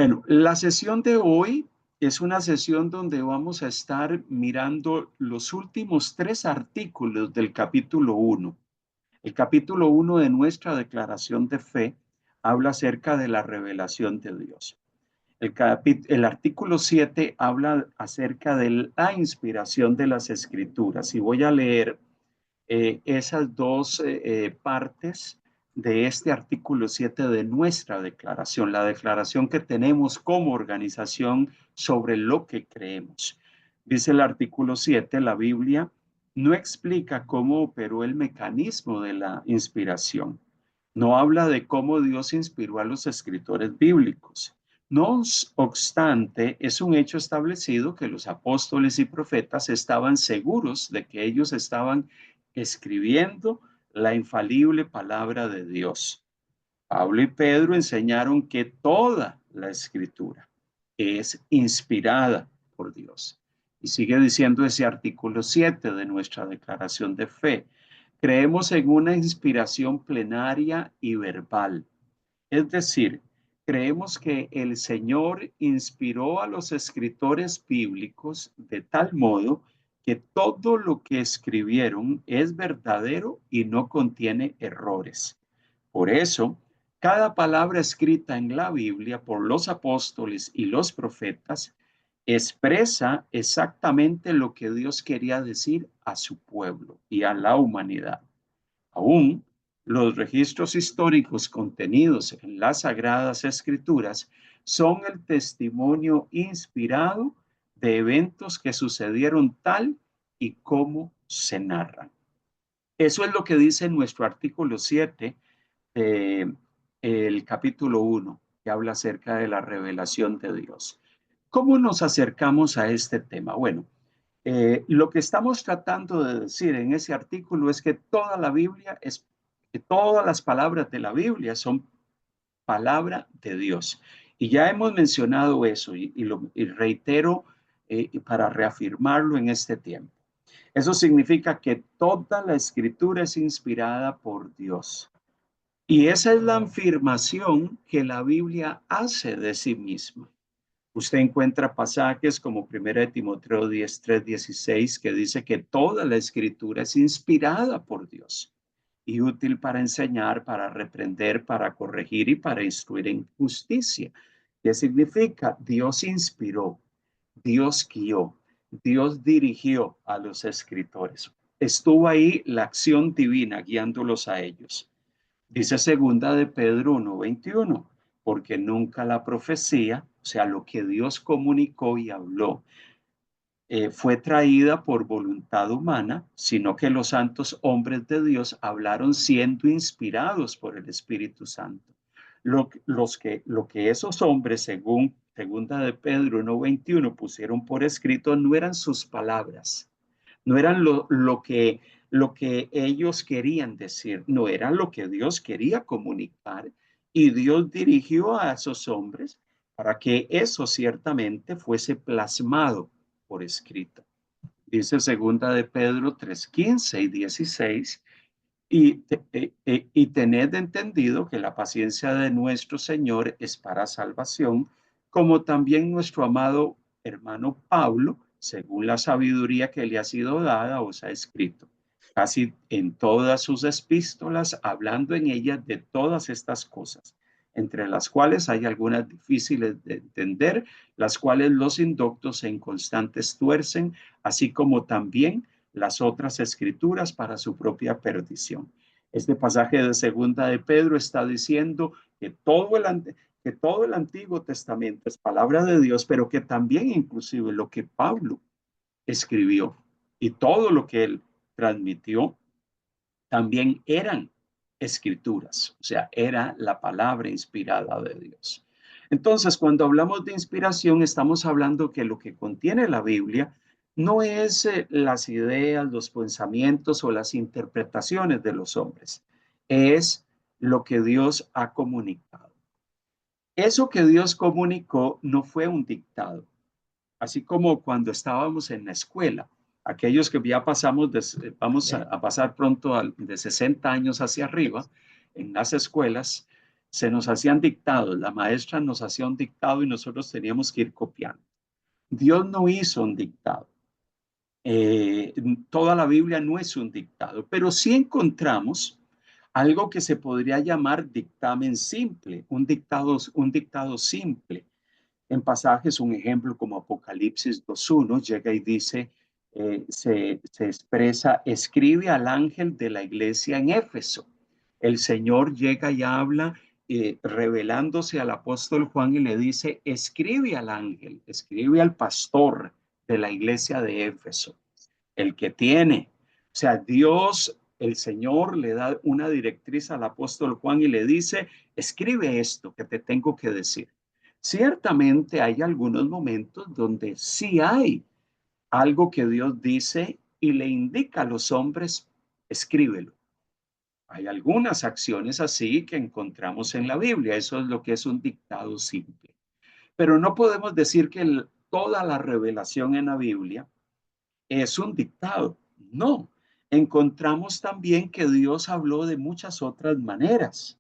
Bueno, la sesión de hoy es una sesión donde vamos a estar mirando los últimos 3 artículos del capítulo 1. El capítulo 1 de nuestra declaración de fe habla acerca de la revelación de Dios. El artículo 7 habla acerca de la inspiración de las escrituras y voy a leer esas dos partes de este artículo 7 de nuestra declaración, la declaración que tenemos como organización sobre lo que creemos. Dice el artículo 7, la Biblia no explica cómo operó el mecanismo de la inspiración. No habla de cómo Dios inspiró a los escritores bíblicos. No obstante, es un hecho establecido que los apóstoles y profetas estaban seguros de que ellos estaban escribiendo la infalible palabra de Dios. Pablo y Pedro enseñaron que toda la escritura es inspirada por Dios. Y sigue diciendo ese artículo 7 de nuestra declaración de fe. Creemos en una inspiración plenaria y verbal. Es decir, creemos que el Señor inspiró a los escritores bíblicos de tal modo que todo lo que escribieron es verdadero y no contiene errores. Por eso, cada palabra escrita en la Biblia por los apóstoles y los profetas expresa exactamente lo que Dios quería decir a su pueblo y a la humanidad. Aún los registros históricos contenidos en las Sagradas Escrituras son el testimonio inspirado de eventos que sucedieron tal y como se narran. Eso es lo que dice nuestro artículo 7, el capítulo 1, que habla acerca de la revelación de Dios. ¿Cómo nos acercamos a este tema? Bueno, lo que estamos tratando de decir en ese artículo es que toda la Biblia es, que todas las palabras de la Biblia son palabra de Dios. Y ya hemos mencionado eso y reitero para reafirmarlo en este tiempo. Eso significa que toda la escritura es inspirada por Dios. Y esa es la afirmación que la Biblia hace de sí misma. Usted encuentra pasajes como 1 Timoteo 10:3-16 que dice que toda la escritura es inspirada por Dios y útil para enseñar, para reprender, para corregir y para instruir en justicia. ¿Qué significa? Dios inspiró, Dios guió, Dios dirigió a los escritores. Estuvo ahí la acción divina guiándolos a ellos. Dice segunda de Pedro 1:21, porque nunca la profecía, o sea, lo que Dios comunicó y habló, fue traída por voluntad humana, sino que los santos hombres de Dios hablaron siendo inspirados por el Espíritu Santo. Lo que esos hombres, según segunda de Pedro 1:21, pusieron por escrito, no eran sus palabras, no eran lo que ellos querían decir, no era lo que Dios quería comunicar. Y Dios dirigió a esos hombres para que eso ciertamente fuese plasmado por escrito. Dice segunda de Pedro 3:15-16, y tened entendido que la paciencia de nuestro Señor es para salvación, como también nuestro amado hermano Pablo, según la sabiduría que le ha sido dada, os ha escrito. Casi en todas sus epístolas, hablando en ellas de todas estas cosas, entre las cuales hay algunas difíciles de entender, las cuales los indoctos e inconstantes tuercen, así como también las otras escrituras para su propia perdición. Este pasaje de segunda de Pedro está diciendo que que todo el Antiguo Testamento es palabra de Dios, pero que también inclusive lo que Pablo escribió y todo lo que él transmitió también eran escrituras, o sea, era la palabra inspirada de Dios. Entonces, cuando hablamos de inspiración, estamos hablando que lo que contiene la Biblia no es las ideas, los pensamientos o las interpretaciones de los hombres, es lo que Dios ha comunicado. Eso que Dios comunicó no fue un dictado, así como cuando estábamos en la escuela. Aquellos que ya pasamos, vamos a pasar pronto de 60 años hacia arriba en las escuelas, se nos hacían dictados, la maestra nos hacía un dictado y nosotros teníamos que ir copiando. Dios no hizo un dictado. Eh, Toda la Biblia no es un dictado, pero sí encontramos algo que se podría llamar dictamen simple, un dictado simple. En pasajes, un ejemplo como Apocalipsis 2:1, llega y dice, se expresa, escribe al ángel de la iglesia en Éfeso. El Señor llega y habla, revelándose al apóstol Juan y le dice, escribe al ángel, escribe al pastor de la iglesia de Éfeso, el que tiene. O sea, Dios, el Señor, le da una directriz al apóstol Juan y le dice, escribe esto que te tengo que decir. Ciertamente hay algunos momentos donde sí hay algo que Dios dice y le indica a los hombres, escríbelo. Hay algunas acciones así que encontramos en la Biblia. Eso es lo que es un dictado simple. Pero no podemos decir que toda la revelación en la Biblia es un dictado. No. Encontramos también que Dios habló de muchas otras maneras.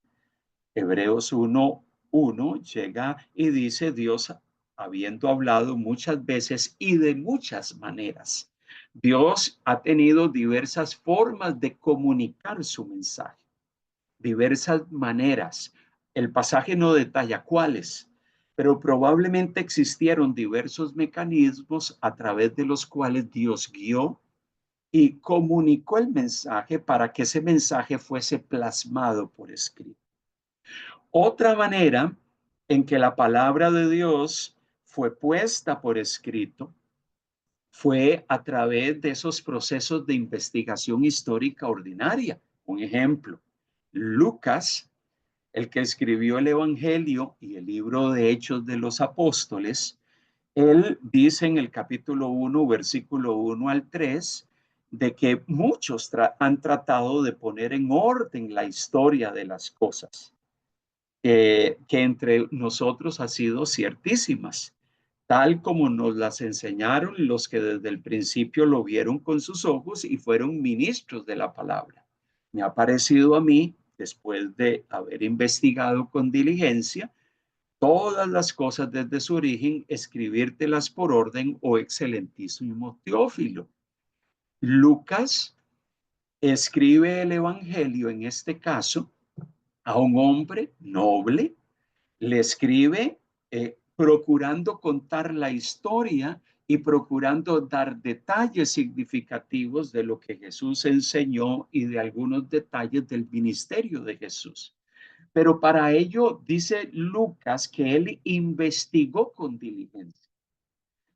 Hebreos 1:1 llega y dice, Dios habiendo hablado muchas veces y de muchas maneras. Dios ha tenido diversas formas de comunicar su mensaje, diversas maneras. El pasaje no detalla cuáles, pero probablemente existieron diversos mecanismos a través de los cuales Dios guió y comunicó el mensaje para que ese mensaje fuese plasmado por escrito. Otra manera en que la palabra de Dios fue puesta por escrito fue a través de esos procesos de investigación histórica ordinaria. Un ejemplo, Lucas, el que escribió el Evangelio y el libro de Hechos de los Apóstoles, él dice en el capítulo 1, versículo 1 al 3, de que muchos han tratado de poner en orden la historia de las cosas que entre nosotros ha sido ciertísimas, tal como nos las enseñaron los que desde el principio lo vieron con sus ojos y fueron ministros de la palabra. Me ha parecido a mí, después de haber investigado con diligencia todas las cosas desde su origen, escribírtelas por orden, oh excelentísimo Teófilo. Lucas escribe el Evangelio, en este caso, a un hombre noble, le escribe procurando contar la historia y procurando dar detalles significativos de lo que Jesús enseñó y de algunos detalles del ministerio de Jesús. Pero para ello dice Lucas que él investigó con diligencia.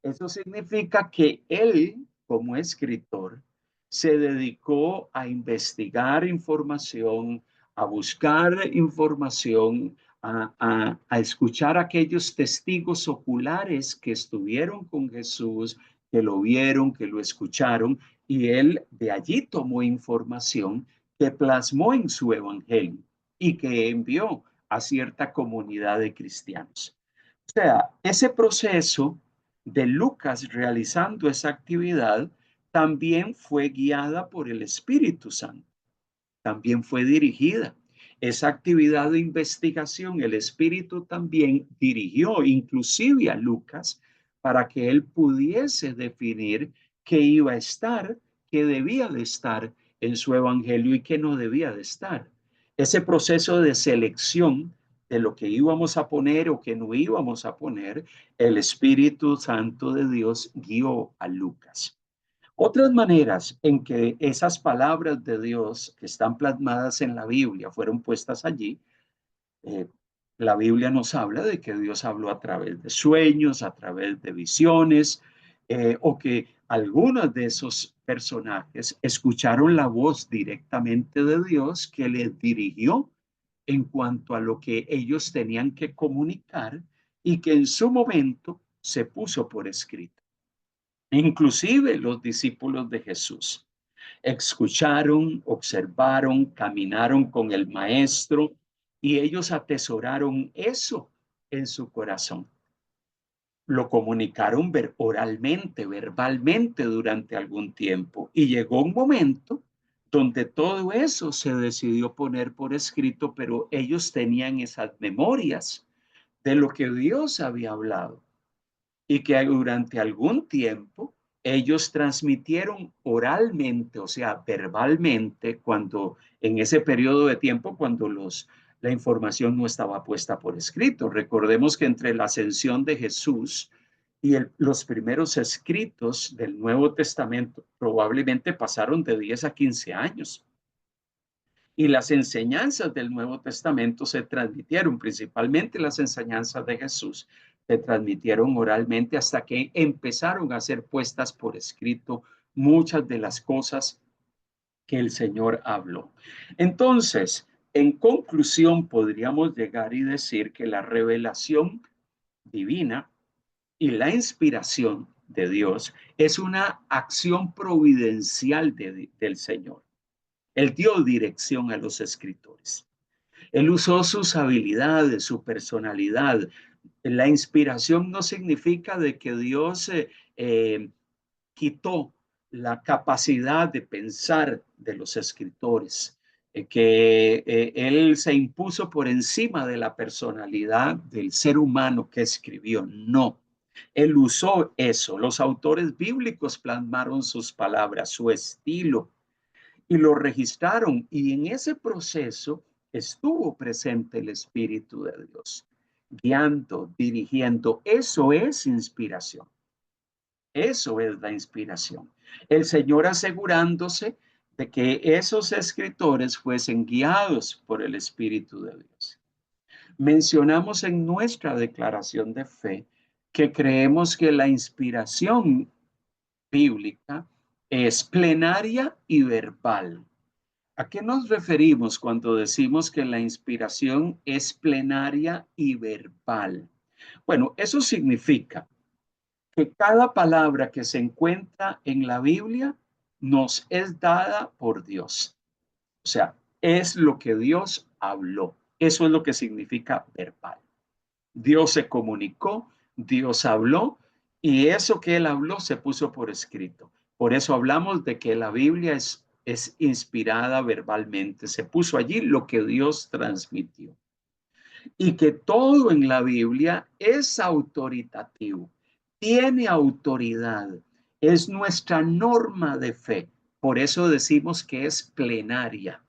Eso significa que él, como escritor, se dedicó a investigar información, a buscar información, a escuchar a aquellos testigos oculares que estuvieron con Jesús, que lo vieron, que lo escucharon, y él de allí tomó información que plasmó en su evangelio y que envió a cierta comunidad de cristianos. O sea, ese proceso de Lucas realizando esa actividad también fue guiada por el Espíritu Santo, también fue dirigida. Esa actividad de investigación, el Espíritu también dirigió inclusive a Lucas para que él pudiese definir qué iba a estar, qué debía de estar en su evangelio y qué no debía de estar. Ese proceso de selección de lo que íbamos a poner o que no íbamos a poner, el Espíritu Santo de Dios guió a Lucas. Otras maneras en que esas palabras de Dios que están plasmadas en la Biblia fueron puestas allí, eh, la Biblia nos habla de que Dios habló a través de sueños, a través de visiones, o que algunos de esos personajes escucharon la voz directamente de Dios que les dirigió en cuanto a lo que ellos tenían que comunicar y que en su momento se puso por escrito. Inclusive los discípulos de Jesús escucharon, observaron, caminaron con el maestro y ellos atesoraron eso en su corazón. Lo comunicaron oralmente, verbalmente durante algún tiempo y llegó un momento donde todo eso se decidió poner por escrito, pero ellos tenían esas memorias de lo que Dios había hablado y que durante algún tiempo ellos transmitieron oralmente, o sea, verbalmente, cuando en ese periodo de tiempo, cuando la información no estaba puesta por escrito. Recordemos que entre la ascensión de Jesús y los primeros escritos del Nuevo Testamento probablemente pasaron de 10 a 15 años. Y las enseñanzas del Nuevo Testamento se transmitieron, principalmente las enseñanzas de Jesús, se transmitieron oralmente hasta que empezaron a ser puestas por escrito muchas de las cosas que el Señor habló. Entonces, en conclusión, podríamos llegar y decir que la revelación divina y la inspiración de Dios es una acción providencial del Señor. Él dio dirección a los escritores. Él usó sus habilidades, su personalidad. La inspiración no significa de que Dios quitó la capacidad de pensar de los escritores, que Él se impuso por encima de la personalidad del ser humano que escribió. No, Él usó eso. Los autores bíblicos plasmaron sus palabras, su estilo, y lo registraron, y en ese proceso estuvo presente el Espíritu de Dios, guiando, dirigiendo. Eso es inspiración. Eso es la inspiración. El Señor asegurándose de que esos escritores fuesen guiados por el Espíritu de Dios. Mencionamos en nuestra declaración de fe que creemos que la inspiración bíblica es plenaria y verbal. ¿A qué nos referimos cuando decimos que la inspiración es plenaria y verbal? Bueno, eso significa que cada palabra que se encuentra en la Biblia nos es dada por Dios. O sea, es lo que Dios habló. Eso es lo que significa verbal. Dios se comunicó, Dios habló, y eso que Él habló se puso por escrito. Por eso hablamos de que la Biblia es inspirada verbalmente. Se puso allí lo que Dios transmitió. Y que todo en la Biblia es autoritativo, tiene autoridad, es nuestra norma de fe. Por eso decimos que es plenaria.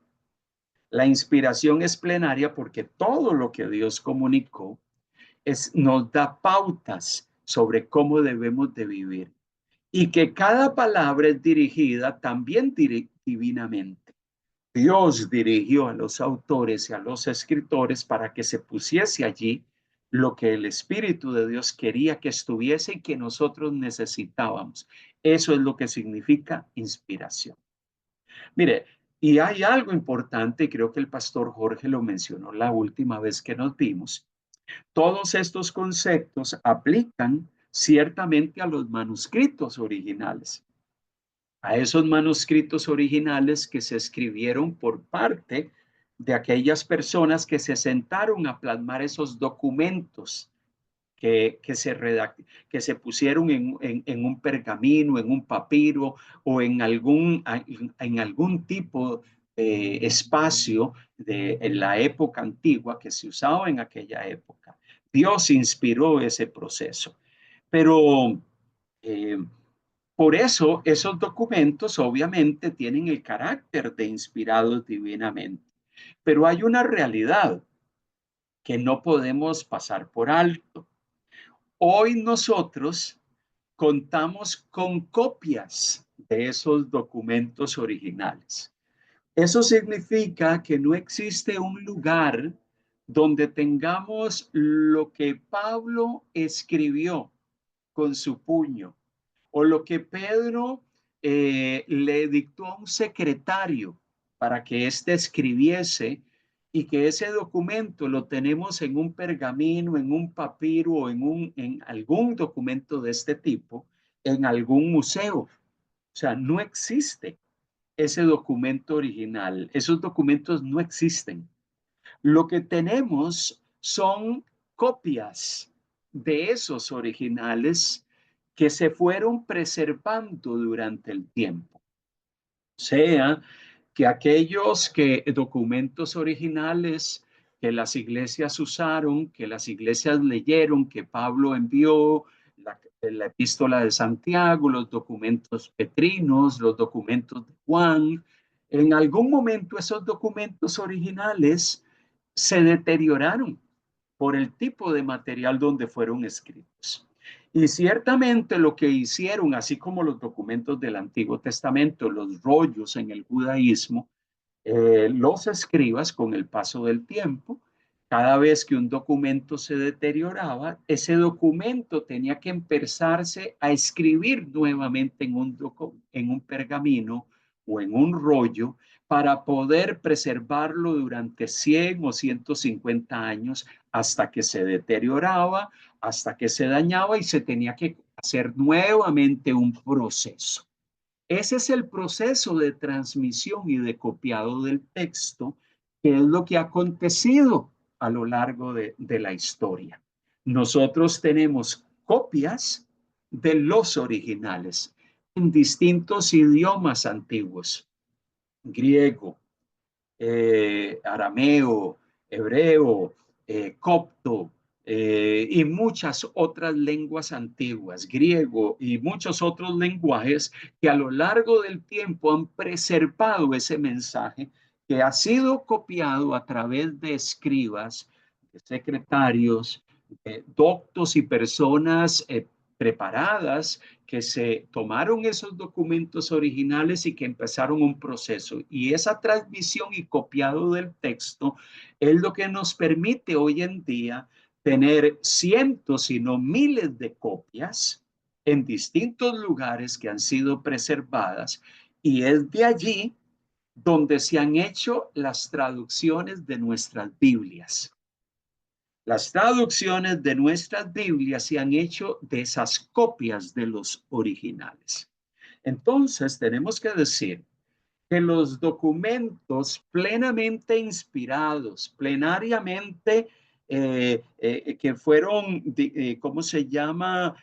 La inspiración es plenaria porque todo lo que Dios comunicó nos da pautas sobre cómo debemos de vivir, y que cada palabra es dirigida también divinamente. Dios dirigió a los autores y a los escritores para que se pusiese allí lo que el Espíritu de Dios quería que estuviese y que nosotros necesitábamos. Eso es lo que significa inspiración. Mire, y hay algo importante, creo que el pastor Jorge lo mencionó la última vez que nos vimos. Todos estos conceptos aplican ciertamente a los manuscritos originales, a esos manuscritos originales que se escribieron por parte de aquellas personas que se sentaron a plasmar esos documentos que se pusieron en un pergamino, en un papiro o en algún tipo de espacio en la época antigua que se usaba en aquella época. Dios inspiró ese proceso. Pero eh, por eso esos documentos obviamente tienen el carácter de inspirados divinamente. Pero hay una realidad que no podemos pasar por alto. Hoy nosotros contamos con copias de esos documentos originales. Eso significa que no existe un lugar donde tengamos lo que Pablo escribió con su puño o lo que Pedro le dictó a un secretario para que éste escribiese, y que ese documento lo tenemos en un pergamino, en un papiro o en algún documento de este tipo, en algún museo. O sea, no existe ese documento original. Esos documentos no existen. Lo que tenemos son copias de esos originales que se fueron preservando durante el tiempo. O sea, que aquellos documentos originales que las iglesias usaron, que las iglesias leyeron, que Pablo envió, la epístola de Santiago, los documentos petrinos, los documentos de Juan, en algún momento esos documentos originales se deterioraron por el tipo de material donde fueron escritos. Y ciertamente lo que hicieron, así como los documentos del Antiguo Testamento, los rollos en el judaísmo, los escribas con el paso del tiempo, cada vez que un documento se deterioraba, ese documento tenía que empezarse a escribir nuevamente en un pergamino o en un rollo para poder preservarlo durante 100 o 150 años hasta que se deterioraba, hasta que se dañaba y se tenía que hacer nuevamente un proceso. Ese es el proceso de transmisión y de copiado del texto, que es lo que ha acontecido a lo largo de la historia. Nosotros tenemos copias de los originales en distintos idiomas antiguos: griego, arameo, hebreo, copto, y muchas otras lenguas antiguas, griego y muchos otros lenguajes que a lo largo del tiempo han preservado ese mensaje que ha sido copiado a través de escribas, de secretarios, de doctos y personas preparadas que se tomaron esos documentos originales y que empezaron un proceso. Y esa transmisión y copiado del texto es lo que nos permite hoy en día tener cientos, y no miles de copias en distintos lugares que han sido preservadas. Y es de allí donde se han hecho las traducciones de nuestras Biblias. Las traducciones de nuestras Biblias se han hecho de esas copias de los originales. Entonces, tenemos que decir que los documentos plenamente inspirados, plenariamente, que fueron, ¿cómo se llama?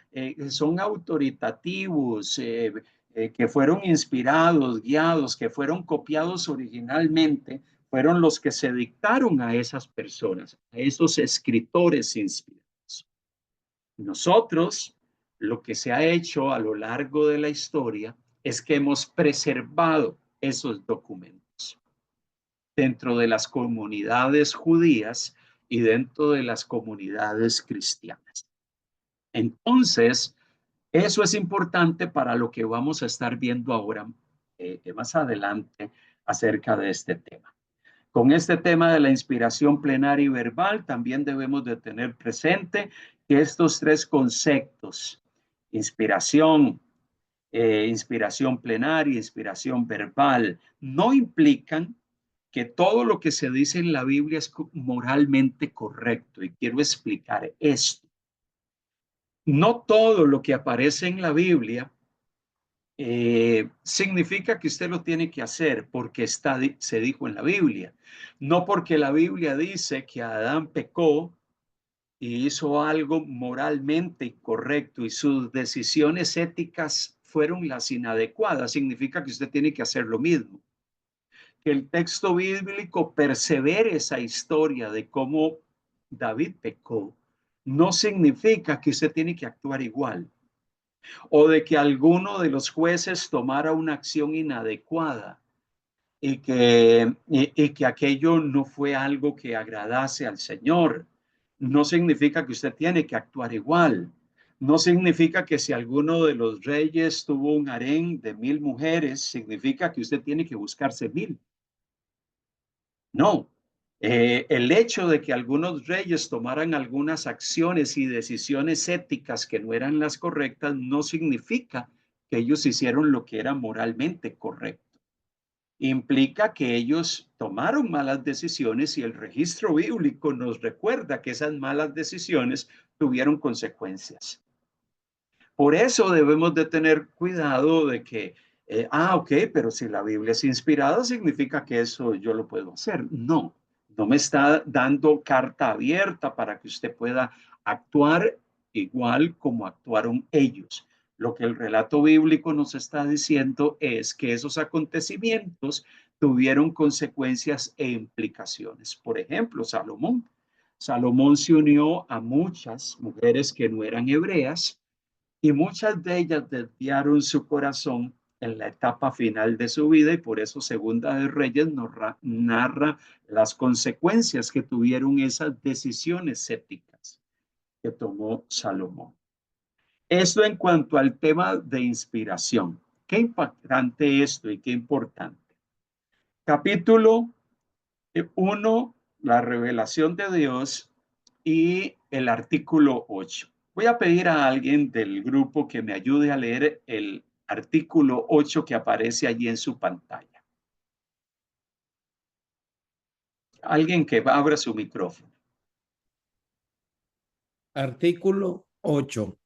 Son autoritativos, que fueron inspirados, guiados, que fueron copiados originalmente, fueron los que se dictaron a esas personas, a esos escritores inspirados. Nosotros, lo que se ha hecho a lo largo de la historia es que hemos preservado esos documentos dentro de las comunidades judías y dentro de las comunidades cristianas. Entonces, eso es importante para lo que vamos a estar viendo ahora, más adelante, acerca de este tema. Con este tema de la inspiración plenaria y verbal, también debemos de tener presente que estos tres conceptos, inspiración, inspiración plenaria, inspiración verbal, no implican que todo lo que se dice en la Biblia es moralmente correcto. Y quiero explicar esto. No todo lo que aparece en la Biblia significa que usted lo tiene que hacer porque se dijo en la Biblia. No porque la Biblia dice que Adán pecó y hizo algo moralmente incorrecto y sus decisiones éticas fueron las inadecuadas, significa que usted tiene que hacer lo mismo. Que el texto bíblico persevere esa historia de cómo David pecó, no significa que usted tiene que actuar igual, o de que alguno de los jueces tomara una acción inadecuada y que aquello no fue algo que agradase al Señor. No significa que usted tiene que actuar igual. No significa que si alguno de los reyes tuvo un harén de 1000 mujeres, significa que usted tiene que buscarse 1000. No. El hecho de que algunos reyes tomaran algunas acciones y decisiones éticas que no eran las correctas no significa que ellos hicieron lo que era moralmente correcto. Implica que ellos tomaron malas decisiones y el registro bíblico nos recuerda que esas malas decisiones tuvieron consecuencias. Por eso debemos de tener cuidado de que, ok, pero si la Biblia es inspirada, significa que eso yo lo puedo hacer. No, no me está dando carta abierta para que usted pueda actuar igual como actuaron ellos. Lo que el relato bíblico nos está diciendo es que esos acontecimientos tuvieron consecuencias e implicaciones. Por ejemplo, Salomón. Salomón se unió a muchas mujeres que no eran hebreas y muchas de ellas desviaron su corazón en la etapa final de su vida y por eso Segunda de Reyes nos narra las consecuencias que tuvieron esas decisiones éticas que tomó Salomón. Esto en cuanto al tema de inspiración. Qué impactante esto y qué importante. Capítulo 1, la revelación de Dios y el artículo 8. Voy a pedir a alguien del grupo que me ayude a leer el artículo 8 que aparece allí en su pantalla. Alguien que abra su micrófono. Artículo 8.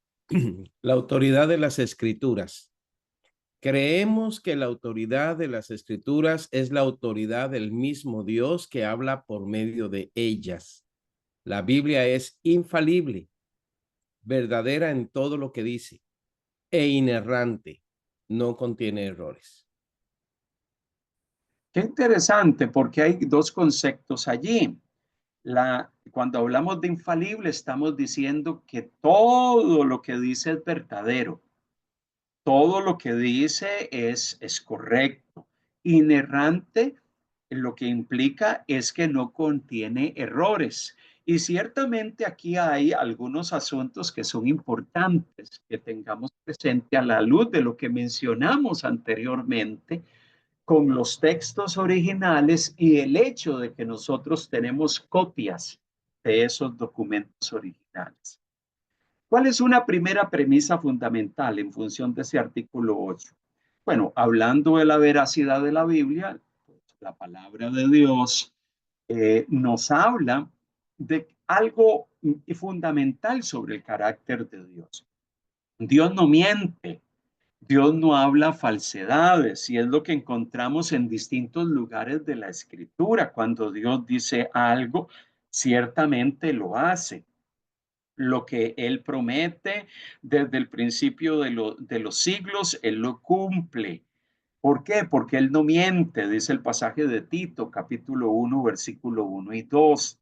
La autoridad de las escrituras. Creemos que la autoridad de las escrituras es la autoridad del mismo Dios que habla por medio de ellas. La Biblia es infalible, verdadera en todo lo que dice, e inerrante, no contiene errores. Qué interesante, porque hay dos conceptos allí. Cuando hablamos de infalible, estamos diciendo que todo lo que dice es verdadero. Todo lo que dice es correcto. Inerrante, lo que implica es que no contiene errores. Y ciertamente aquí hay algunos asuntos que son importantes que tengamos presente a la luz de lo que mencionamos anteriormente con los textos originales y el hecho de que nosotros tenemos copias de esos documentos originales. ¿Cuál es una primera premisa fundamental en función de ese artículo 8? Bueno, hablando de la veracidad de la Biblia, pues, la palabra de Dios nos habla de algo fundamental sobre el carácter de Dios. Dios no miente, Dios no habla falsedades y es lo que encontramos en distintos lugares de la escritura. Cuando Dios dice algo, ciertamente lo hace. Lo que Él promete desde el principio de los siglos, Él lo cumple. ¿Por qué? Porque Él no miente, dice el pasaje de Tito, capítulo 1, versículo 1 y 2.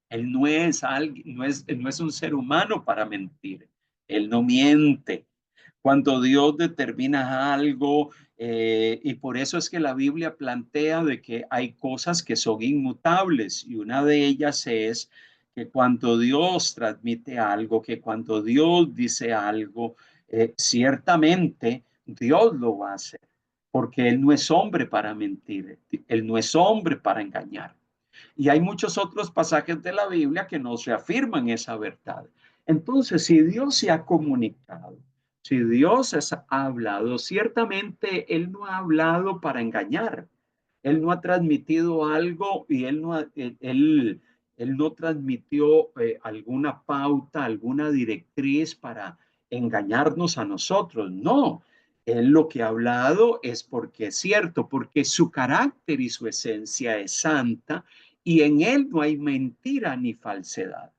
Él no es un ser humano para mentir. Él no miente. Cuando Dios determina algo, y por eso es que la Biblia plantea de que hay cosas que son inmutables y una de ellas es que cuando Dios transmite algo, que cuando Dios dice algo, ciertamente Dios lo va a hacer, porque Él no es hombre para mentir, Él no es hombre para engañar. Y hay muchos otros pasajes de la Biblia que nos reafirman esa verdad. Entonces, si Dios se ha comunicado, si Dios ha hablado, ciertamente Él no ha hablado para engañar. Él no ha transmitido algo y él no transmitió alguna pauta, alguna directriz para engañarnos a nosotros. No, Él lo que ha hablado es porque es cierto, porque su carácter y su esencia es santa y en Él no hay mentira ni falsedad.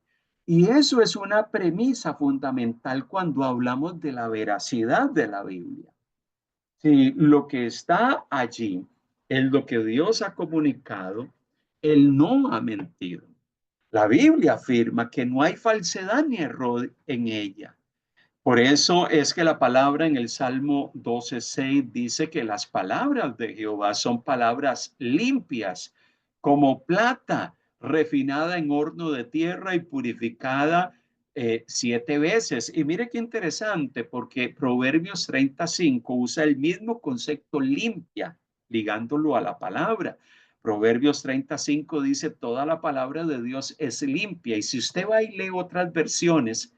Y eso es una premisa fundamental cuando hablamos de la veracidad de la Biblia. Si lo que está allí es lo que Dios ha comunicado, Él no ha mentido. La Biblia afirma que no hay falsedad ni error en ella. Por eso es que la palabra en el Salmo 12:6 dice que las palabras de Jehová son palabras limpias, como plata refinada en horno de tierra y purificada 7 veces. Y mire qué interesante, porque Proverbios 35 usa el mismo concepto limpia, ligándolo a la palabra. Proverbios 35 dice, toda la palabra de Dios es limpia. Y si usted va y lee otras versiones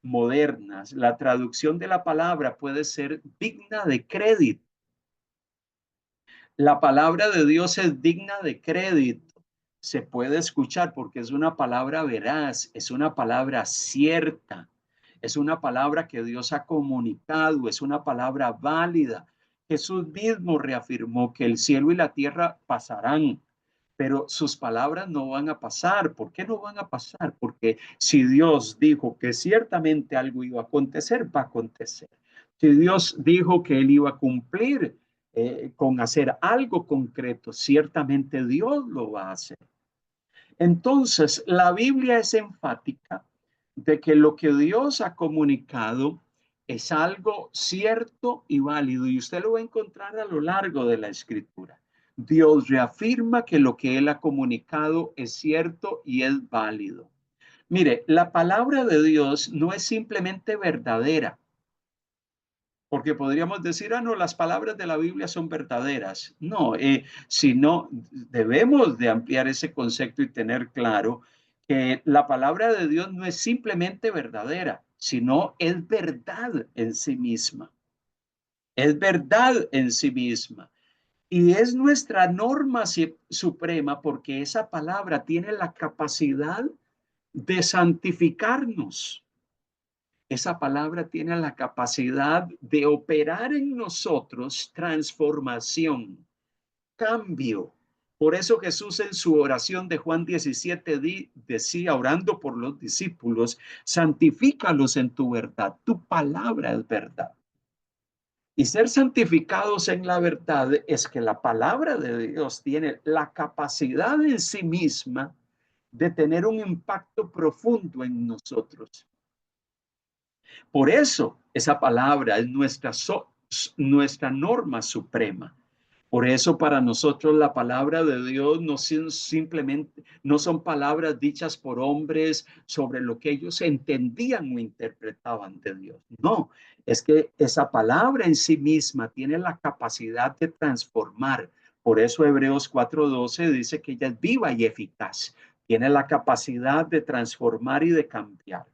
modernas, la traducción de la palabra puede ser digna de crédito. La palabra de Dios es digna de crédito. Se puede escuchar porque es una palabra veraz, es una palabra cierta, es una palabra que Dios ha comunicado, es una palabra válida. Jesús mismo reafirmó que el cielo y la tierra pasarán, pero sus palabras no van a pasar. ¿Por qué no van a pasar? Porque si Dios dijo que ciertamente algo iba a acontecer, va a acontecer. Si Dios dijo que Él iba a cumplir, con hacer algo concreto, ciertamente Dios lo va a hacer. Entonces, la Biblia es enfática de que lo que Dios ha comunicado es algo cierto y válido, y usted lo va a encontrar a lo largo de la Escritura. Dios reafirma que lo que Él ha comunicado es cierto y es válido. Mire, la palabra de Dios no es simplemente verdadera, porque podríamos decir, no, las palabras de la Biblia son verdaderas. No, sino debemos de ampliar ese concepto y tener claro que la palabra de Dios no es simplemente verdadera, sino es verdad en sí misma. Es verdad en sí misma. Y es nuestra norma suprema porque esa palabra tiene la capacidad de santificarnos. Esa palabra tiene la capacidad de operar en nosotros transformación, cambio. Por eso Jesús en su oración de Juan 17 decía, orando por los discípulos, santifícalos en tu verdad, tu palabra es verdad. Y ser santificados en la verdad es que la palabra de Dios tiene la capacidad en sí misma de tener un impacto profundo en nosotros. Por eso esa palabra es nuestra norma suprema. Por eso para nosotros la palabra de Dios no son palabras dichas por hombres sobre lo que ellos entendían o interpretaban de Dios. No, es que esa palabra en sí misma tiene la capacidad de transformar. Por eso Hebreos 4:12 dice que ella es viva y eficaz. Tiene la capacidad de transformar y de cambiar.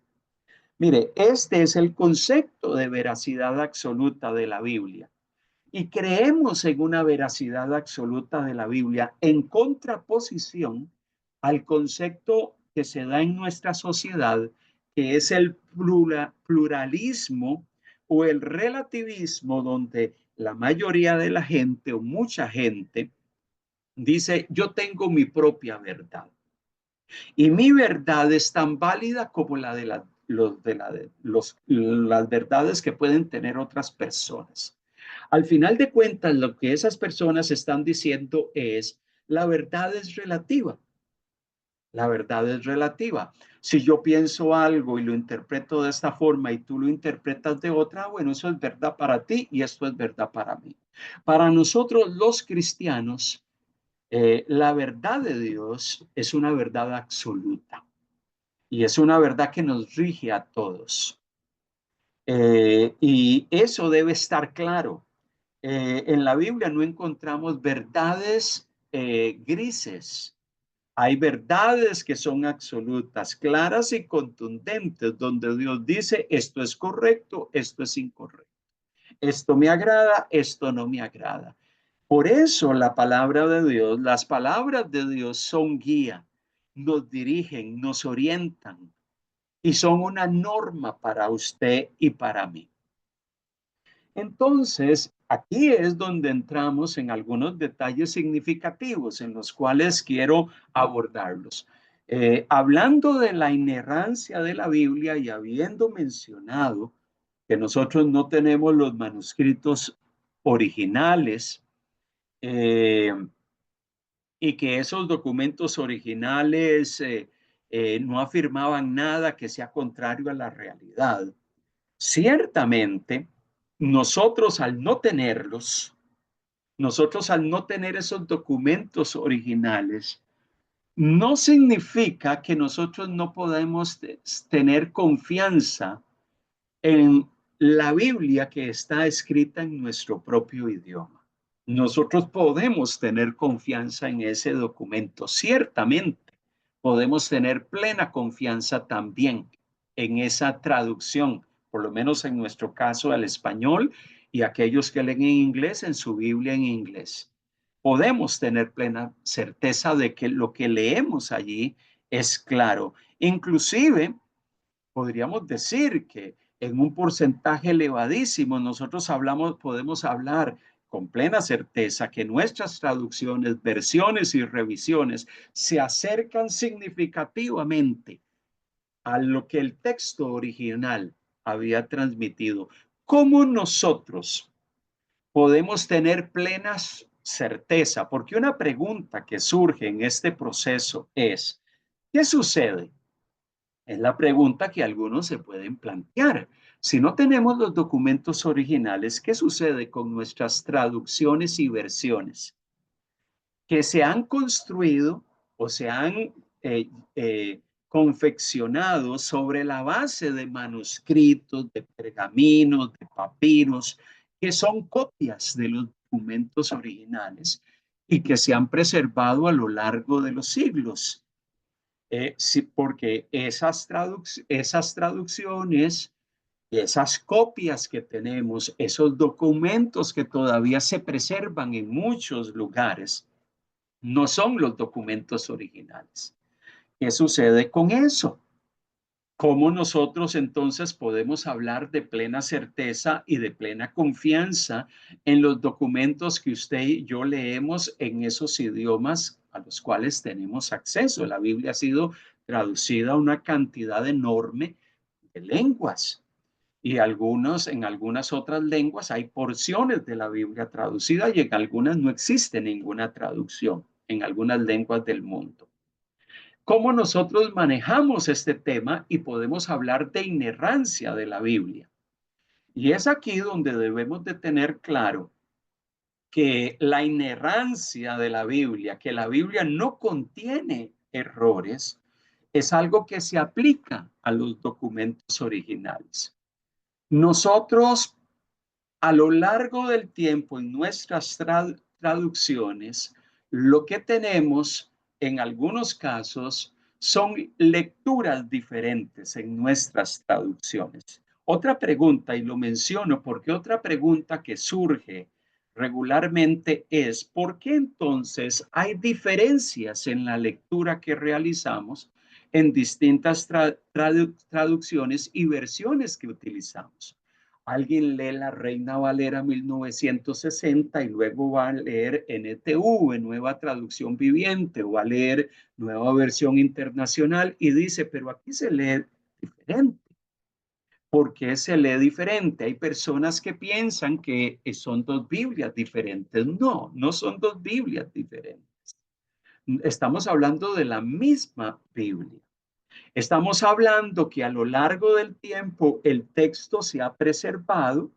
Mire, este es el concepto de veracidad absoluta de la Biblia. Y creemos en una veracidad absoluta de la Biblia en contraposición al concepto que se da en nuestra sociedad, que es el pluralismo o el relativismo, donde la mayoría de la gente o mucha gente dice, yo tengo mi propia verdad. Y mi verdad es tan válida como la de, las verdades que pueden tener otras personas. Al final de cuentas, lo que esas personas están diciendo es, la verdad es relativa. La verdad es relativa. Si yo pienso algo y lo interpreto de esta forma y tú lo interpretas de otra, bueno, eso es verdad para ti y esto es verdad para mí. Para nosotros los cristianos, la verdad de Dios es una verdad absoluta. Y es una verdad que nos rige a todos. Y eso debe estar claro. En la Biblia no encontramos verdades grises. Hay verdades que son absolutas, claras y contundentes, donde Dios dice, esto es correcto, esto es incorrecto. Esto me agrada, esto no me agrada. Por eso la palabra de Dios, las palabras de Dios son guía, nos dirigen, nos orientan y son una norma para usted y para mí. Entonces, aquí es donde entramos en algunos detalles significativos en los cuales quiero abordarlos. Hablando de la inerrancia de la Biblia y habiendo mencionado que nosotros no tenemos los manuscritos originales eh, y que esos documentos originales no afirmaban nada que sea contrario a la realidad. Ciertamente, nosotros al no tenerlos, nosotros al no tener esos documentos originales, no significa que nosotros no podemos tener confianza en la Biblia que está escrita en nuestro propio idioma. Nosotros podemos tener confianza en ese documento, ciertamente. Podemos tener plena confianza también en esa traducción, por lo menos en nuestro caso al español y aquellos que leen en inglés en su Biblia en inglés. Podemos tener plena certeza de que lo que leemos allí es claro. Inclusive podríamos decir que en un porcentaje elevadísimo nosotros podemos hablar con plena certeza que nuestras traducciones, versiones y revisiones se acercan significativamente a lo que el texto original había transmitido. ¿Cómo nosotros podemos tener plena certeza, porque una pregunta que surge en este proceso es, ¿qué sucede? Es la pregunta que algunos se pueden plantear. Si no tenemos los documentos originales, ¿qué sucede con nuestras traducciones y versiones que se han construido o se han eh, confeccionado sobre la base de manuscritos, de pergaminos, de papiros, que son copias de los documentos originales y que se han preservado a lo largo de los siglos? Sí, porque esas traducciones, esas copias que tenemos, esos documentos que todavía se preservan en muchos lugares, no son los documentos originales. ¿Qué sucede con eso? ¿Cómo nosotros entonces podemos hablar de plena certeza y de plena confianza en los documentos que usted y yo leemos en esos idiomas a los cuales tenemos acceso? La Biblia ha sido traducida a una cantidad enorme de lenguas y en algunas otras lenguas hay porciones de la Biblia traducida y en algunas no existe ninguna traducción en algunas lenguas del mundo. ¿Cómo nosotros manejamos este tema y podemos hablar de inerrancia de la Biblia? Y es aquí donde debemos de tener claro que la inerrancia de la Biblia, que la Biblia no contiene errores, es algo que se aplica a los documentos originales. Nosotros, a lo largo del tiempo, en nuestras traducciones, lo que tenemos en algunos casos son lecturas diferentes en nuestras traducciones. Otra pregunta, y lo menciono porque otra pregunta que surge regularmente es, ¿por qué entonces hay diferencias en la lectura que realizamos en distintas traducciones y versiones que utilizamos? Alguien lee la Reina Valera 1960 y luego va a leer NTV, Nueva Traducción Viviente, o va a leer Nueva Versión Internacional y dice, pero aquí se lee diferente. ¿Por qué se lee diferente? Hay personas que piensan que son dos Biblias diferentes. No, no son dos Biblias diferentes. Estamos hablando de la misma Biblia. Estamos hablando que a lo largo del tiempo el texto se ha preservado.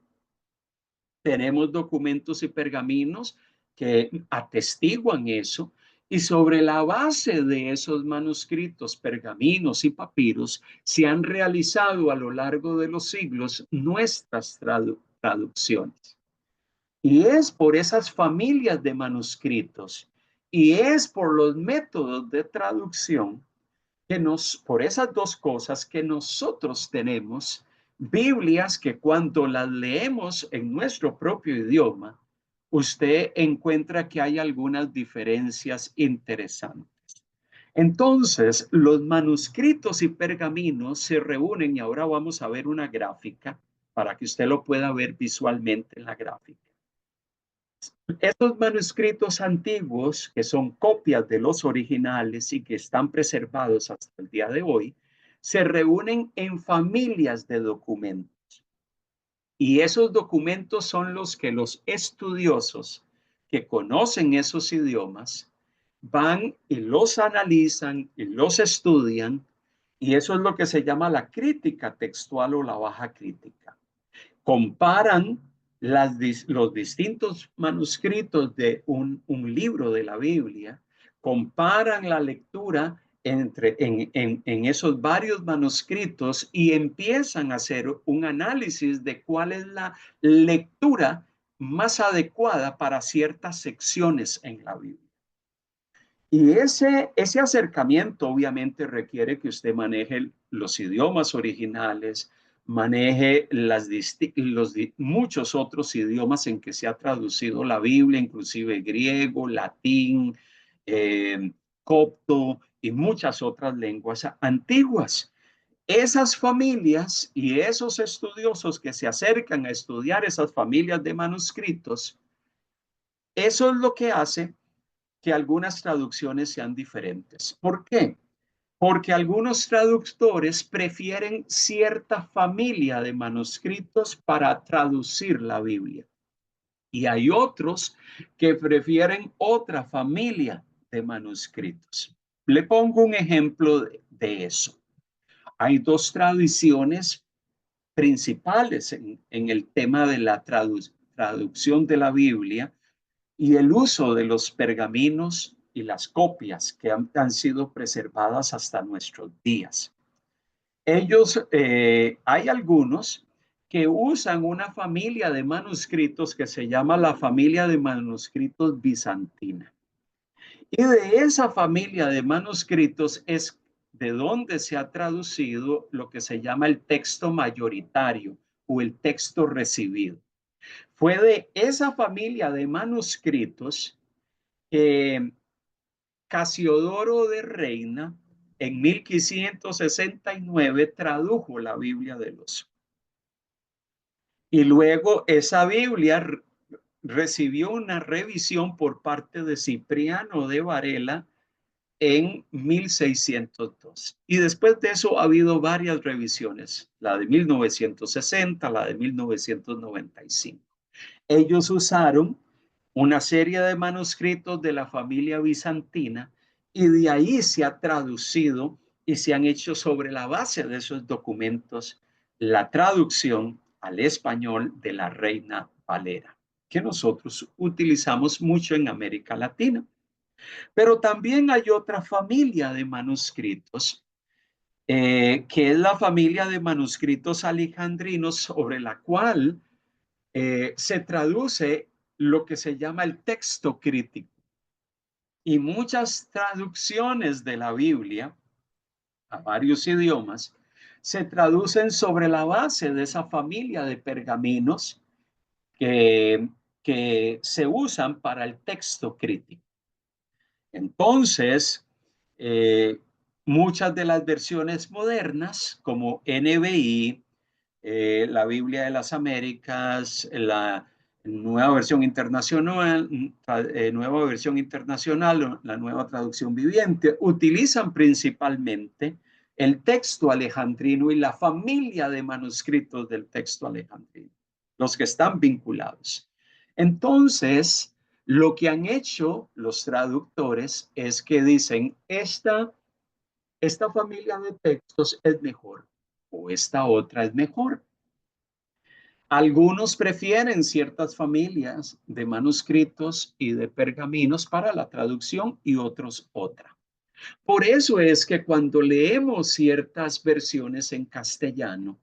Tenemos documentos y pergaminos que atestiguan eso, y sobre la base de esos manuscritos, pergaminos y papiros, se han realizado a lo largo de los siglos nuestras traducciones. Y es por esas familias de manuscritos y es por los métodos de traducción por esas dos cosas que nosotros tenemos Biblias que cuando las leemos en nuestro propio idioma, usted encuentra que hay algunas diferencias interesantes. Entonces, los manuscritos y pergaminos se reúnen y ahora vamos a ver una gráfica para que usted lo pueda ver visualmente en la gráfica. Estos manuscritos antiguos, que son copias de los originales y que están preservados hasta el día de hoy, se reúnen en familias de documentos. Y esos documentos son los que los estudiosos que conocen esos idiomas van y los analizan y los estudian. Y eso es lo que se llama la crítica textual o la baja crítica. Comparan los distintos manuscritos de un libro de la Biblia, comparan la lectura en esos varios manuscritos y empiezan a hacer un análisis de cuál es la lectura más adecuada para ciertas secciones en la Biblia. Y ese acercamiento obviamente requiere que usted maneje los idiomas originales, maneje muchos otros idiomas en que se ha traducido la Biblia, inclusive griego, latín, copto y muchas otras lenguas antiguas. Esas familias y esos estudiosos que se acercan a estudiar esas familias de manuscritos, eso es lo que hace que algunas traducciones sean diferentes. ¿Por qué? Porque algunos traductores prefieren cierta familia de manuscritos para traducir la Biblia. Y hay otros que prefieren otra familia de manuscritos. Le pongo un ejemplo de eso. Hay dos tradiciones principales en el tema de la traducción de la Biblia y el uso de los pergaminos y las copias que han sido preservadas hasta nuestros días. Hay algunos que usan una familia de manuscritos que se llama la familia de manuscritos bizantina. Y de esa familia de manuscritos es de donde se ha traducido lo que se llama el texto mayoritario o el texto recibido. Fue de esa familia de manuscritos que Casiodoro de Reina en 1569 tradujo la Biblia de los. Y luego esa Biblia recibió una revisión por parte de Cipriano de Varela en 1602. Y después de eso ha habido varias revisiones, la de 1960, la de 1995. Ellos usaron una serie de manuscritos de la familia bizantina y de ahí se ha traducido y se han hecho sobre la base de esos documentos la traducción al español de la Reina Valera, que nosotros utilizamos mucho en América Latina. Pero también hay otra familia de manuscritos, que es la familia de manuscritos alejandrinos sobre la cual se traduce lo que se llama el texto crítico. Y muchas traducciones de la Biblia a varios idiomas se traducen sobre la base de esa familia de pergaminos que, que se usan para el texto crítico. Entonces, muchas de las versiones modernas, como NBI, la Biblia de las Américas, la nueva versión internacional, la nueva traducción viviente, utilizan principalmente el texto alejandrino y la familia de manuscritos del texto alejandrino, los que están vinculados. Entonces, lo que han hecho los traductores es que dicen, esta familia de textos es mejor o esta otra es mejor. Algunos prefieren ciertas familias de manuscritos y de pergaminos para la traducción y otros otra. Por eso es que cuando leemos ciertas versiones en castellano,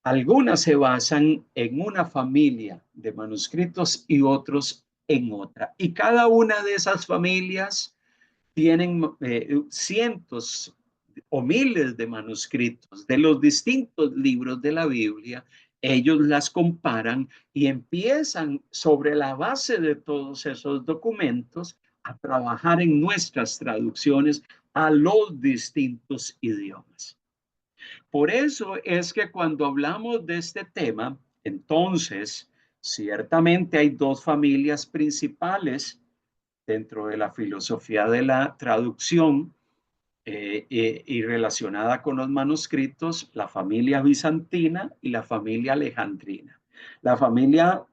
algunas se basan en una familia de manuscritos y otros en otra. Y cada una de esas familias tienen cientos o miles de manuscritos de los distintos libros de la Biblia. Ellos las comparan y empiezan sobre la base de todos esos documentos a trabajar en nuestras traducciones a los distintos idiomas. Por eso es que cuando hablamos de este tema, entonces, ciertamente hay dos familias principales dentro de la filosofía de la traducción y relacionada con los manuscritos, la familia bizantina y la familia alejandrina. La familia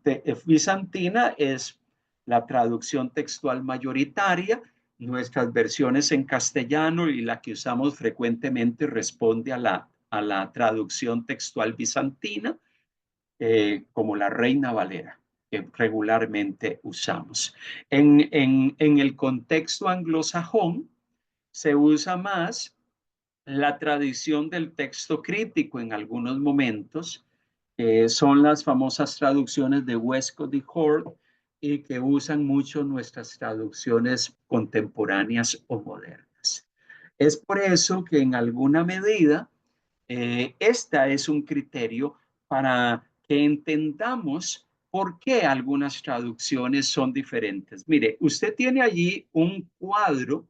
bizantina es la traducción textual mayoritaria. Nuestras versiones en castellano y la que usamos frecuentemente responde a la traducción textual bizantina, como la Reina Valera, que regularmente usamos. En el contexto anglosajón se usa más la tradición del texto crítico en algunos momentos, son las famosas traducciones de Westcott y Hort y que usan mucho nuestras traducciones contemporáneas o modernas. Es por eso que en alguna medida esta es un criterio para que entendamos por qué algunas traducciones son diferentes. Mire, usted tiene allí un cuadro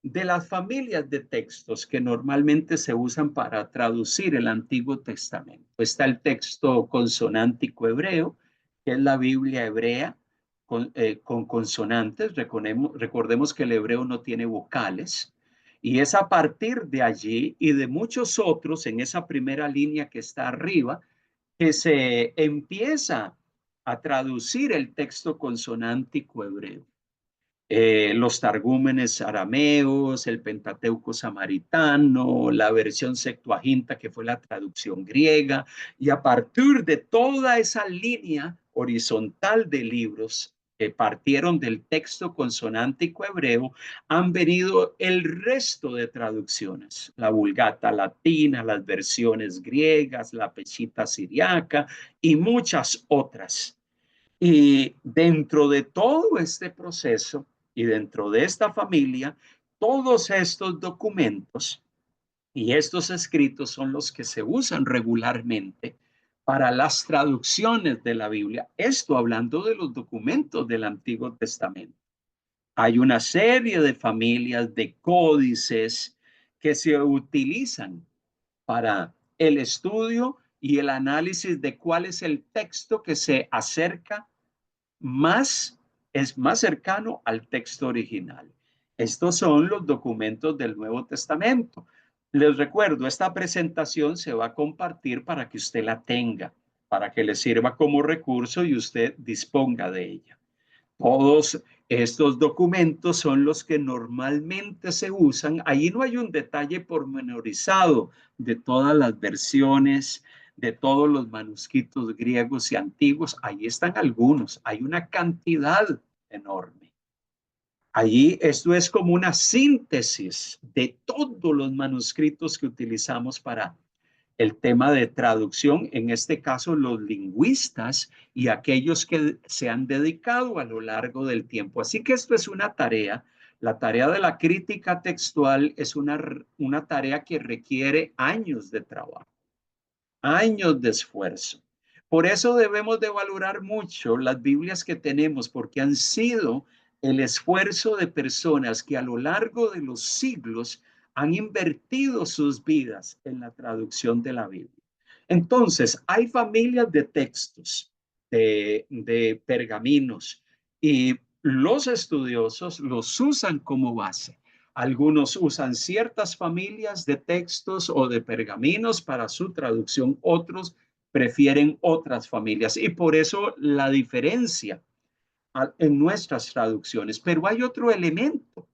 de las familias de textos que normalmente se usan para traducir el Antiguo Testamento. Está el texto consonántico hebreo, que es la Biblia hebrea con consonantes. Recordemos que el hebreo no tiene vocales. Y es a partir de allí y de muchos otros en esa primera línea que está arriba que se empieza a traducir el texto consonántico hebreo. Los targúmenes arameos, el Pentateuco samaritano, la versión Septuaginta, que fue la traducción griega, y a partir de toda esa línea horizontal de libros que partieron del texto consonántico hebreo, han venido el resto de traducciones, la Vulgata latina, las versiones griegas, la Peshitta siriaca y muchas otras. Y dentro de todo este proceso y dentro de esta familia, todos estos documentos y estos escritos son los que se usan regularmente para las traducciones de la Biblia. Esto hablando de los documentos del Antiguo Testamento. Hay una serie de familias de códices que se utilizan para el estudio y el análisis de cuál es el texto que se acerca es más cercano al texto original. Estos son los documentos del Nuevo Testamento. Les recuerdo, esta presentación se va a compartir para que usted la tenga, para que le sirva como recurso y usted disponga de ella. Todos estos documentos son los que normalmente se usan. Allí no hay un detalle pormenorizado de todas las versiones, de todos los manuscritos griegos y antiguos. Allí están algunos. Hay una cantidad enorme. Allí esto es como una síntesis de todos los manuscritos que utilizamos para el tema de traducción, en este caso los lingüistas y aquellos que se han dedicado a lo largo del tiempo. Así que esto es una tarea. La tarea de la crítica textual es una tarea que requiere años de trabajo, años de esfuerzo. Por eso debemos de valorar mucho las Biblias que tenemos, porque han sido el esfuerzo de personas que a lo largo de los siglos han invertido sus vidas en la traducción de la Biblia. Entonces, hay familias de textos, de pergaminos, y los estudiosos los usan como base. Algunos usan ciertas familias de textos o de pergaminos para su traducción, otros prefieren otras familias y por eso la diferencia en nuestras traducciones. Pero hay otro elemento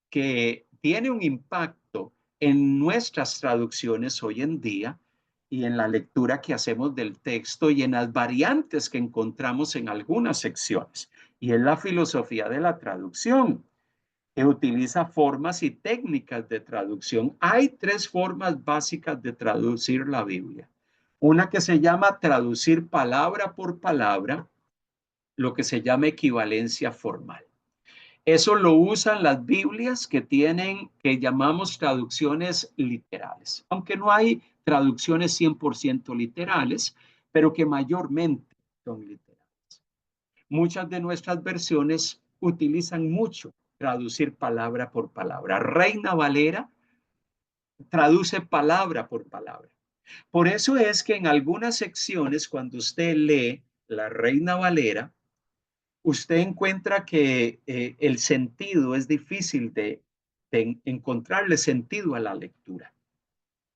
que tiene un impacto en nuestras traducciones hoy en día y en la lectura que hacemos del texto y en las variantes que encontramos en algunas secciones. Y es la filosofía de la traducción, que utiliza formas y técnicas de traducción. Hay tres formas básicas de traducir la Biblia. Una que se llama traducir palabra por palabra, lo que se llama equivalencia formal. Eso lo usan las Biblias que llamamos traducciones literales, aunque no hay traducciones 100% literales, pero que mayormente son literales. Muchas de nuestras versiones utilizan mucho traducir palabra por palabra. Reina Valera traduce palabra por palabra. Por eso es que en algunas secciones, cuando usted lee la Reina Valera, usted encuentra que el sentido es difícil de encontrarle sentido a la lectura,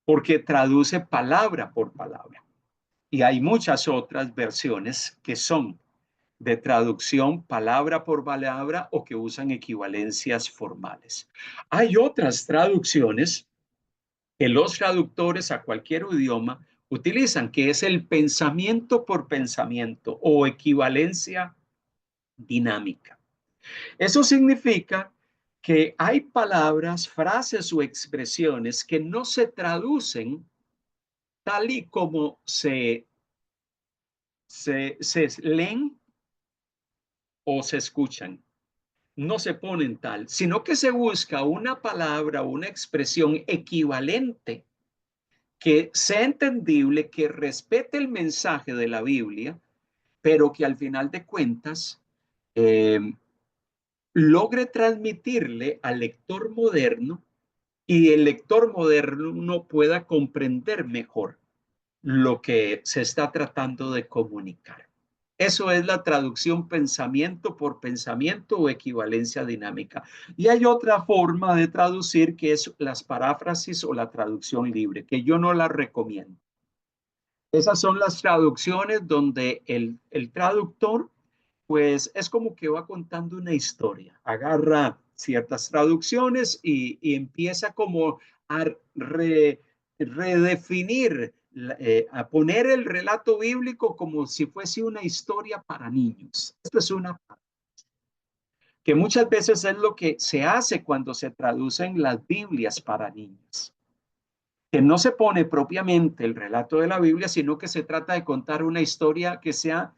porque traduce palabra por palabra. Y hay muchas otras versiones que son de traducción palabra por palabra o que usan equivalencias formales. Hay otras traducciones que los traductores a cualquier idioma utilizan, que es el pensamiento por pensamiento o equivalencia dinámica. Eso significa que hay palabras, frases o expresiones que no se traducen tal y como se leen o se escuchan. No se ponen tal, sino que se busca una palabra o una expresión equivalente que sea entendible, que respete el mensaje de la Biblia, pero que al final de cuentas eh, logre transmitirle al lector moderno y el lector moderno pueda comprender mejor lo que se está tratando de comunicar. Eso es la traducción pensamiento por pensamiento o equivalencia dinámica. Y hay otra forma de traducir que es las paráfrasis o la traducción libre, que yo no la recomiendo. Esas son las traducciones donde el traductor, pues es como que va contando una historia. Agarra ciertas traducciones y empieza como a redefinir, a poner el relato bíblico como si fuese una historia para niños. Esto es una que muchas veces es lo que se hace cuando se traducen las Biblias para niños, que no se pone propiamente el relato de la Biblia, sino que se trata de contar una historia que sea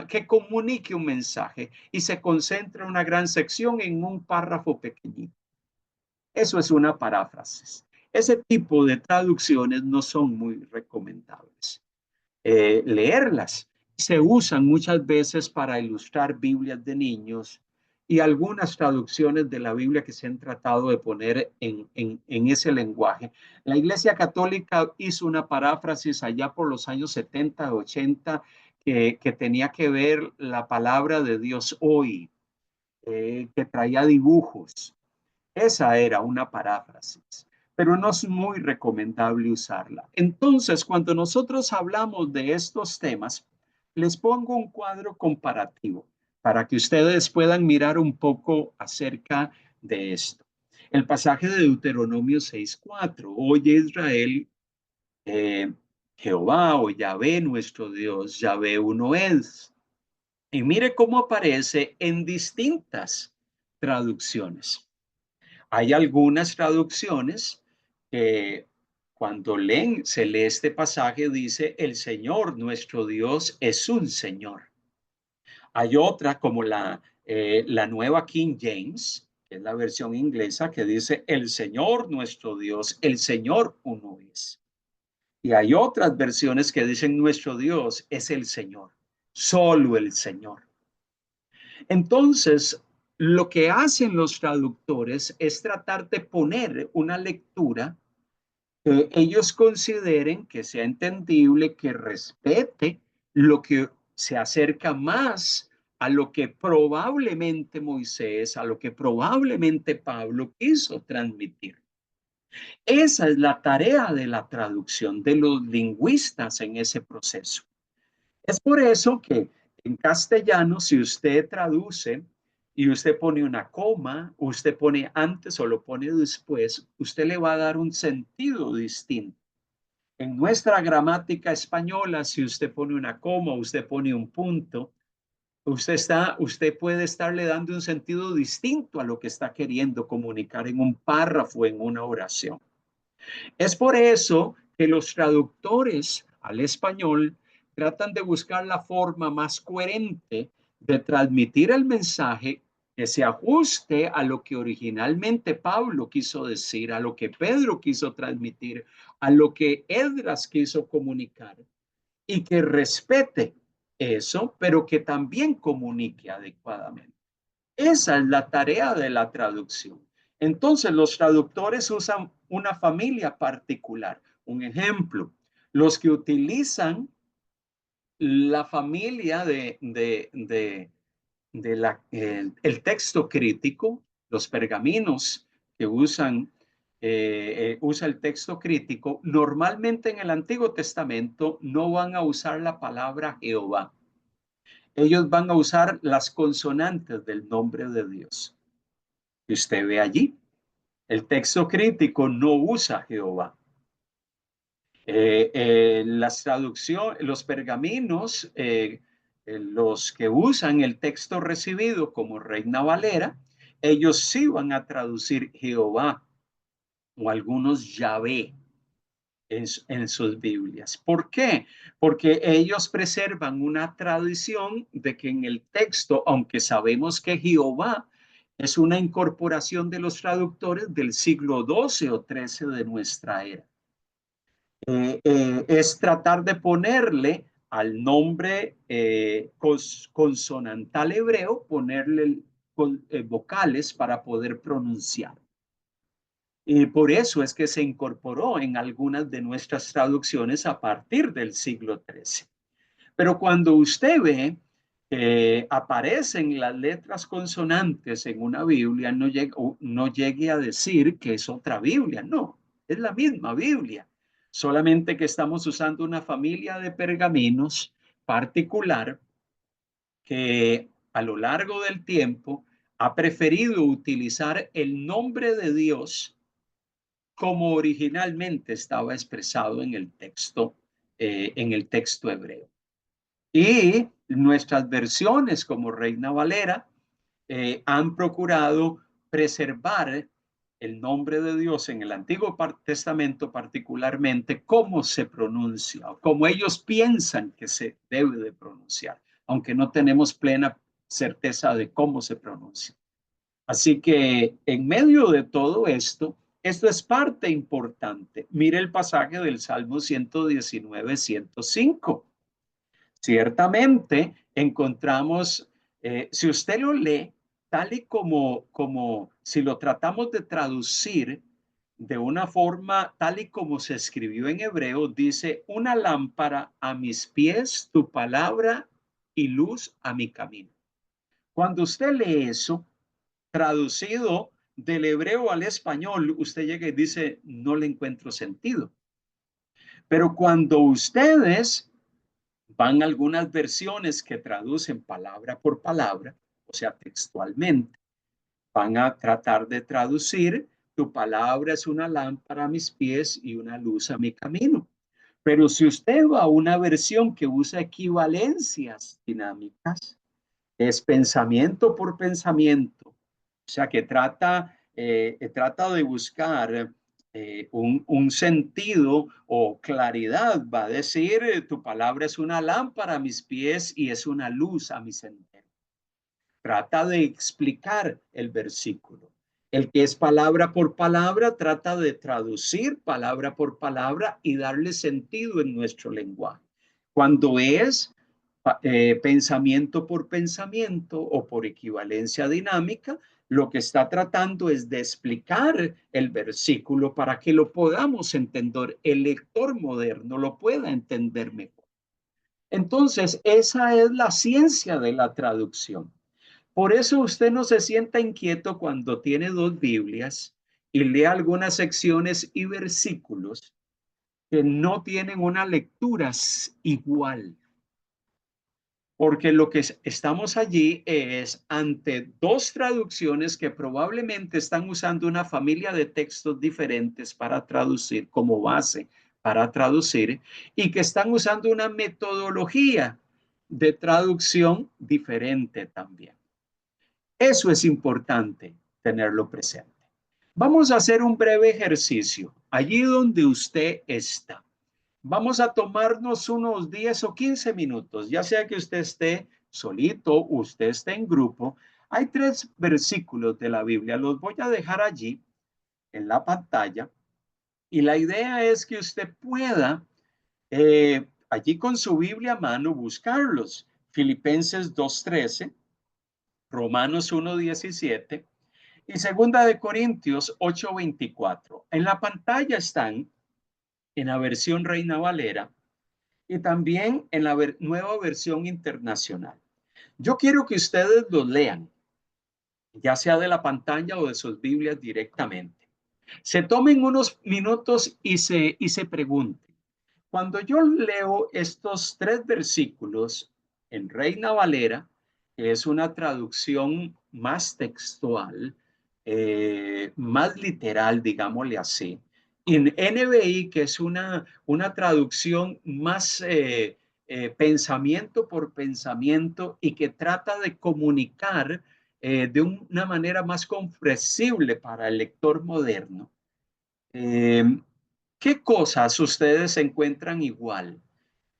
que comunique un mensaje y se concentra una gran sección en un párrafo pequeñito. Eso es una paráfrasis. Ese tipo de traducciones no son muy recomendables. Leerlas se usan muchas veces para ilustrar Biblias de niños y algunas traducciones de la Biblia que se han tratado de poner en ese lenguaje. La Iglesia Católica hizo una paráfrasis allá por los años 70, 80, que tenía que ver la palabra de Dios hoy, que traía dibujos. Esa era una paráfrasis, pero no es muy recomendable usarla. Entonces, cuando nosotros hablamos de estos temas, les pongo un cuadro comparativo para que ustedes puedan mirar un poco acerca de esto. El pasaje de Deuteronomio 6:4. Oye Israel, eh, Jehová o Yahvé nuestro Dios, Yahvé uno es. Y mire cómo aparece en distintas traducciones. Hay algunas traducciones que cuando se lee este pasaje, dice, el Señor nuestro Dios es un Señor. Hay otra como la nueva King James, que es la versión inglesa, que dice, el Señor nuestro Dios, el Señor uno es. Y hay otras versiones que dicen, nuestro Dios es el Señor, solo el Señor. Entonces, lo que hacen los traductores es tratar de poner una lectura que ellos consideren que sea entendible, que respete lo que se acerca más a lo que probablemente Moisés, a lo que probablemente Pablo quiso transmitir. Esa es la tarea de la traducción de los lingüistas en ese proceso. Es por eso que en castellano, si usted traduce y usted pone una coma, usted pone antes o lo pone después, usted le va a dar un sentido distinto. En nuestra gramática española, si usted pone una coma, usted pone un punto, usted puede estarle dando un sentido distinto a lo que está queriendo comunicar en un párrafo, en una oración. Es por eso que los traductores al español tratan de buscar la forma más coherente de transmitir el mensaje que se ajuste a lo que originalmente Pablo quiso decir, a lo que Pedro quiso transmitir, a lo que Esdras quiso comunicar y que respete eso, pero que también comunique adecuadamente. Esa es la tarea de la traducción. Entonces, los traductores usan una familia particular. Un ejemplo, los que utilizan la familia el texto crítico, los pergaminos que usa el texto crítico, normalmente en el Antiguo Testamento no van a usar la palabra Jehová. Ellos van a usar las consonantes del nombre de Dios. Y usted ve allí, el texto crítico no usa Jehová. Las traducciones, los pergaminos, los que usan el texto recibido como Reina Valera, ellos sí van a traducir Jehová o algunos Yahvé en sus Biblias. ¿Por qué? Porque ellos preservan una tradición de que en el texto, aunque sabemos que Jehová es una incorporación de los traductores del siglo XII o XIII de nuestra era, es tratar de ponerle al nombre consonantal hebreo, ponerle vocales para poder pronunciar. Y por eso es que se incorporó en algunas de nuestras traducciones a partir del siglo XIII. Pero cuando usted ve que aparecen las letras consonantes en una Biblia, no llegue a decir que es otra Biblia, no, es la misma Biblia. solamente que estamos usando una familia de pergaminos particular que a lo largo del tiempo ha preferido utilizar el nombre de Dios como originalmente estaba expresado en el texto hebreo. Y nuestras versiones como Reina Valera han procurado preservar el nombre de Dios en el Antiguo Testamento, particularmente cómo se pronuncia, o cómo ellos piensan que se debe de pronunciar, aunque no tenemos plena certeza de cómo se pronuncia. Así que en medio de todo esto, esto es parte importante. Mire el pasaje del Salmo 119, 105. Ciertamente encontramos, si usted lo lee, tal y como si lo tratamos de traducir de una forma tal y como se escribió en hebreo, dice, una lámpara a mis pies, tu palabra y luz a mi camino. Cuando usted lee eso, traducido del hebreo al español, usted llega y dice, no le encuentro sentido. Pero cuando ustedes van a algunas versiones que traducen palabra por palabra, o sea, textualmente, van a tratar de traducir, tu palabra es una lámpara a mis pies y una luz a mi camino. Pero si usted va a una versión que usa equivalencias dinámicas, es pensamiento por pensamiento, o sea que trata de buscar un sentido o claridad. Va a decir, tu palabra es una lámpara a mis pies y es una luz a mi sendero. Trata de explicar el versículo. El que es palabra por palabra trata de traducir palabra por palabra y darle sentido en nuestro lenguaje. Cuando es pensamiento por pensamiento o por equivalencia dinámica, lo que está tratando es de explicar el versículo para que lo podamos entender, el lector moderno lo pueda entender mejor. Entonces, esa es la ciencia de la traducción. Por eso usted no se sienta inquieto cuando tiene dos Biblias y lee algunas secciones y versículos que no tienen una lectura igual. Porque lo que estamos allí es ante dos traducciones que probablemente están usando una familia de textos diferentes para traducir como base para traducir y que están usando una metodología de traducción diferente también. Eso es importante tenerlo presente. Vamos a hacer un breve ejercicio allí donde usted está. Vamos a tomarnos unos 10 o 15 minutos, ya sea que usted esté solito, usted esté en grupo. Hay 3 versículos de la Biblia, los voy a dejar allí en la pantalla y la idea es que usted pueda allí con su Biblia a mano buscarlos. Filipenses 2:13, Romanos 1:17 y Segunda de Corintios 8:24. En la pantalla están en la versión Reina Valera y también en la nueva versión internacional. Yo quiero que ustedes los lean, ya sea de la pantalla o de sus Biblias directamente. Se tomen unos minutos y se pregunten. Cuando yo leo estos 3 versículos en Reina Valera, que es una traducción más textual, más literal, digámosle así, en NBI, que es una traducción más pensamiento por pensamiento y que trata de comunicar de una manera más comprensible para el lector moderno. ¿Qué cosas ustedes encuentran igual?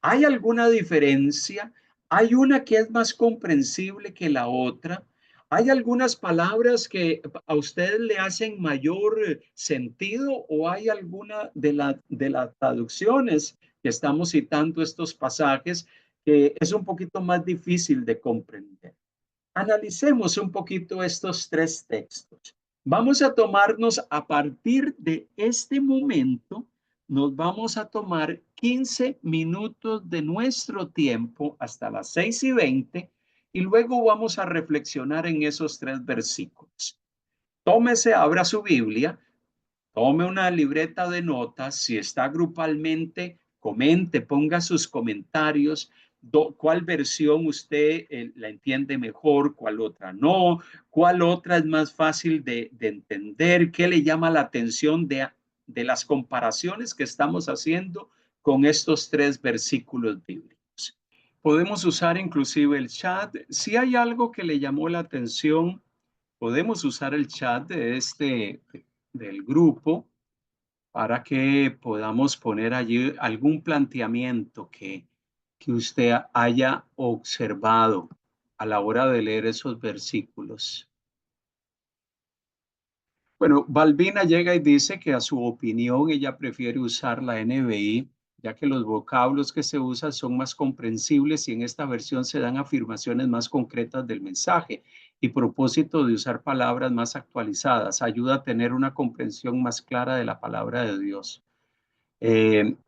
¿Hay alguna diferencia? ¿Hay una que es más comprensible que la otra? ¿Hay algunas palabras que a ustedes le hacen mayor sentido o hay alguna de las traducciones que estamos citando estos pasajes que es un poquito más difícil de comprender? Analicemos un poquito estos 3 textos. Vamos a tomarnos a partir de este momento, nos vamos a tomar 15 minutos de nuestro tiempo hasta las 6:20 y luego vamos a reflexionar en esos 3 versículos. Tómese, abra su Biblia Tome una libreta de notas, si está grupalmente, comente, ponga sus comentarios, cuál versión usted la entiende mejor, cuál otra no, cuál otra es más fácil de entender, qué le llama la atención de las comparaciones que estamos haciendo con estos tres versículos bíblicos. Podemos usar inclusive el chat. Si hay algo que le llamó la atención, podemos usar el chat del grupo para que podamos poner allí algún planteamiento que usted haya observado a la hora de leer esos versículos. Bueno, Balbina llega y dice que a su opinión ella prefiere usar la NBI, ya que los vocablos que se usan son más comprensibles y en esta versión se dan afirmaciones más concretas del mensaje y propósito de usar palabras más actualizadas. Ayuda a tener una comprensión más clara de la palabra de Dios.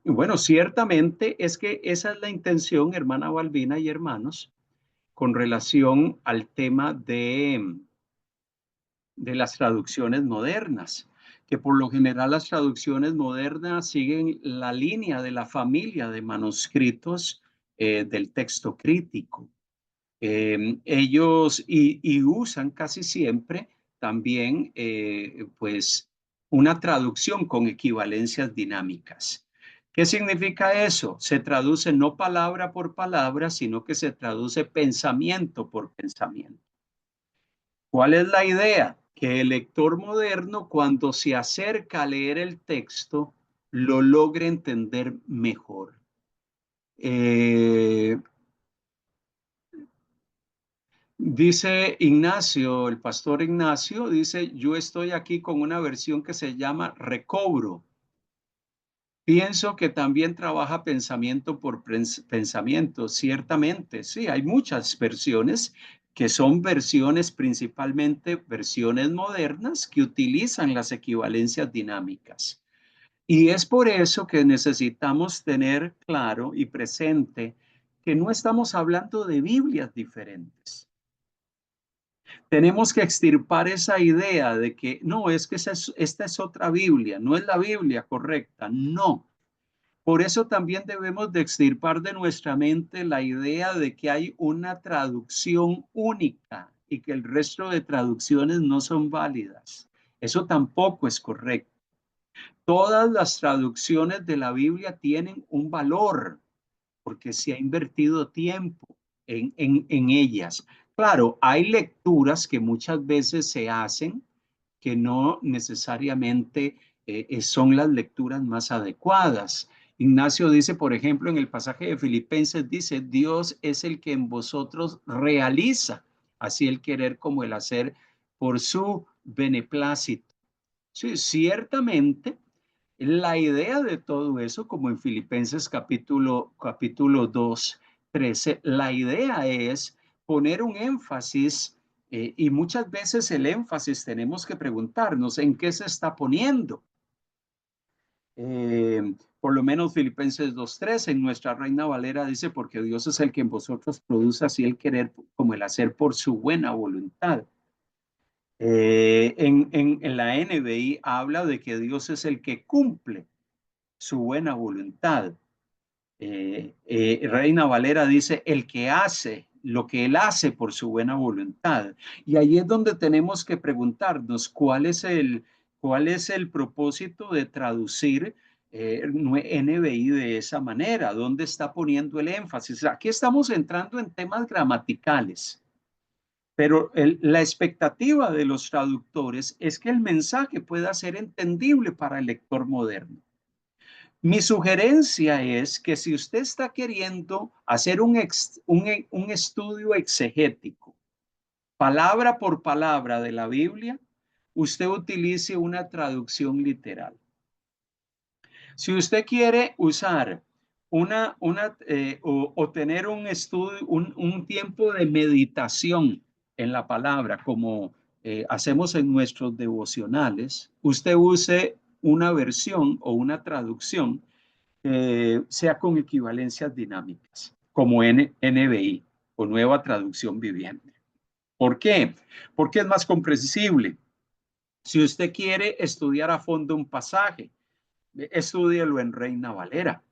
Bueno, ciertamente es que esa es la intención, hermana Balbina y hermanos, con relación al tema de las traducciones modernas, que por lo general las traducciones modernas siguen la línea de la familia de manuscritos del texto crítico. Ellos y usan casi siempre también pues una traducción con equivalencias dinámicas. ¿Qué significa eso? Se traduce no palabra por palabra, sino que se traduce pensamiento por pensamiento. ¿Cuál es la idea? Que el lector moderno, cuando se acerca a leer el texto, lo logre entender mejor. Dice Ignacio, el pastor Ignacio, dice, yo estoy aquí con una versión que se llama Recobro. Pienso que también trabaja pensamiento por pensamiento, ciertamente. Sí, hay muchas versiones que son versiones, principalmente versiones modernas, que utilizan las equivalencias dinámicas. Y es por eso que necesitamos tener claro y presente que no estamos hablando de Biblias diferentes. Tenemos que extirpar esa idea de que no, es que esta es otra Biblia, no es la Biblia correcta, no. Por eso también debemos de extirpar de nuestra mente la idea de que hay una traducción única y que el resto de traducciones no son válidas. Eso tampoco es correcto. Todas las traducciones de la Biblia tienen un valor porque se ha invertido tiempo en ellas. Claro, hay lecturas que muchas veces se hacen que no necesariamente son las lecturas más adecuadas. Ignacio dice, por ejemplo, en el pasaje de Filipenses, dice, Dios es el que en vosotros realiza, así el querer como el hacer, por su beneplácito. Sí, ciertamente, la idea de todo eso, como en Filipenses capítulo 2, 13, la idea es poner un énfasis y muchas veces el énfasis tenemos que preguntarnos en qué se está poniendo. Por lo menos Filipenses 2:3 en nuestra Reina Valera dice, porque Dios es el que en vosotros produce así el querer como el hacer por su buena voluntad. En la NBI habla de que Dios es el que cumple su buena voluntad. Reina Valera dice, el que hace lo que él hace por su buena voluntad. Y ahí es donde tenemos que preguntarnos cuál es el propósito de traducir NBI de esa manera, dónde está poniendo el énfasis. Aquí estamos entrando en temas gramaticales. Pero la expectativa de los traductores es que el mensaje pueda ser entendible para el lector moderno. Mi sugerencia es que si usted está queriendo hacer un estudio exegético, palabra por palabra de la Biblia, usted utilice una traducción literal. Si usted quiere usar o tener un estudio, un tiempo de meditación en la palabra, como hacemos en nuestros devocionales, usted use una versión o una traducción sea con equivalencias dinámicas, como NBI o Nueva Traducción Viviente. ¿Por qué? Porque es más comprensible. Si usted quiere estudiar a fondo un pasaje, estúdielo en Reina Valera,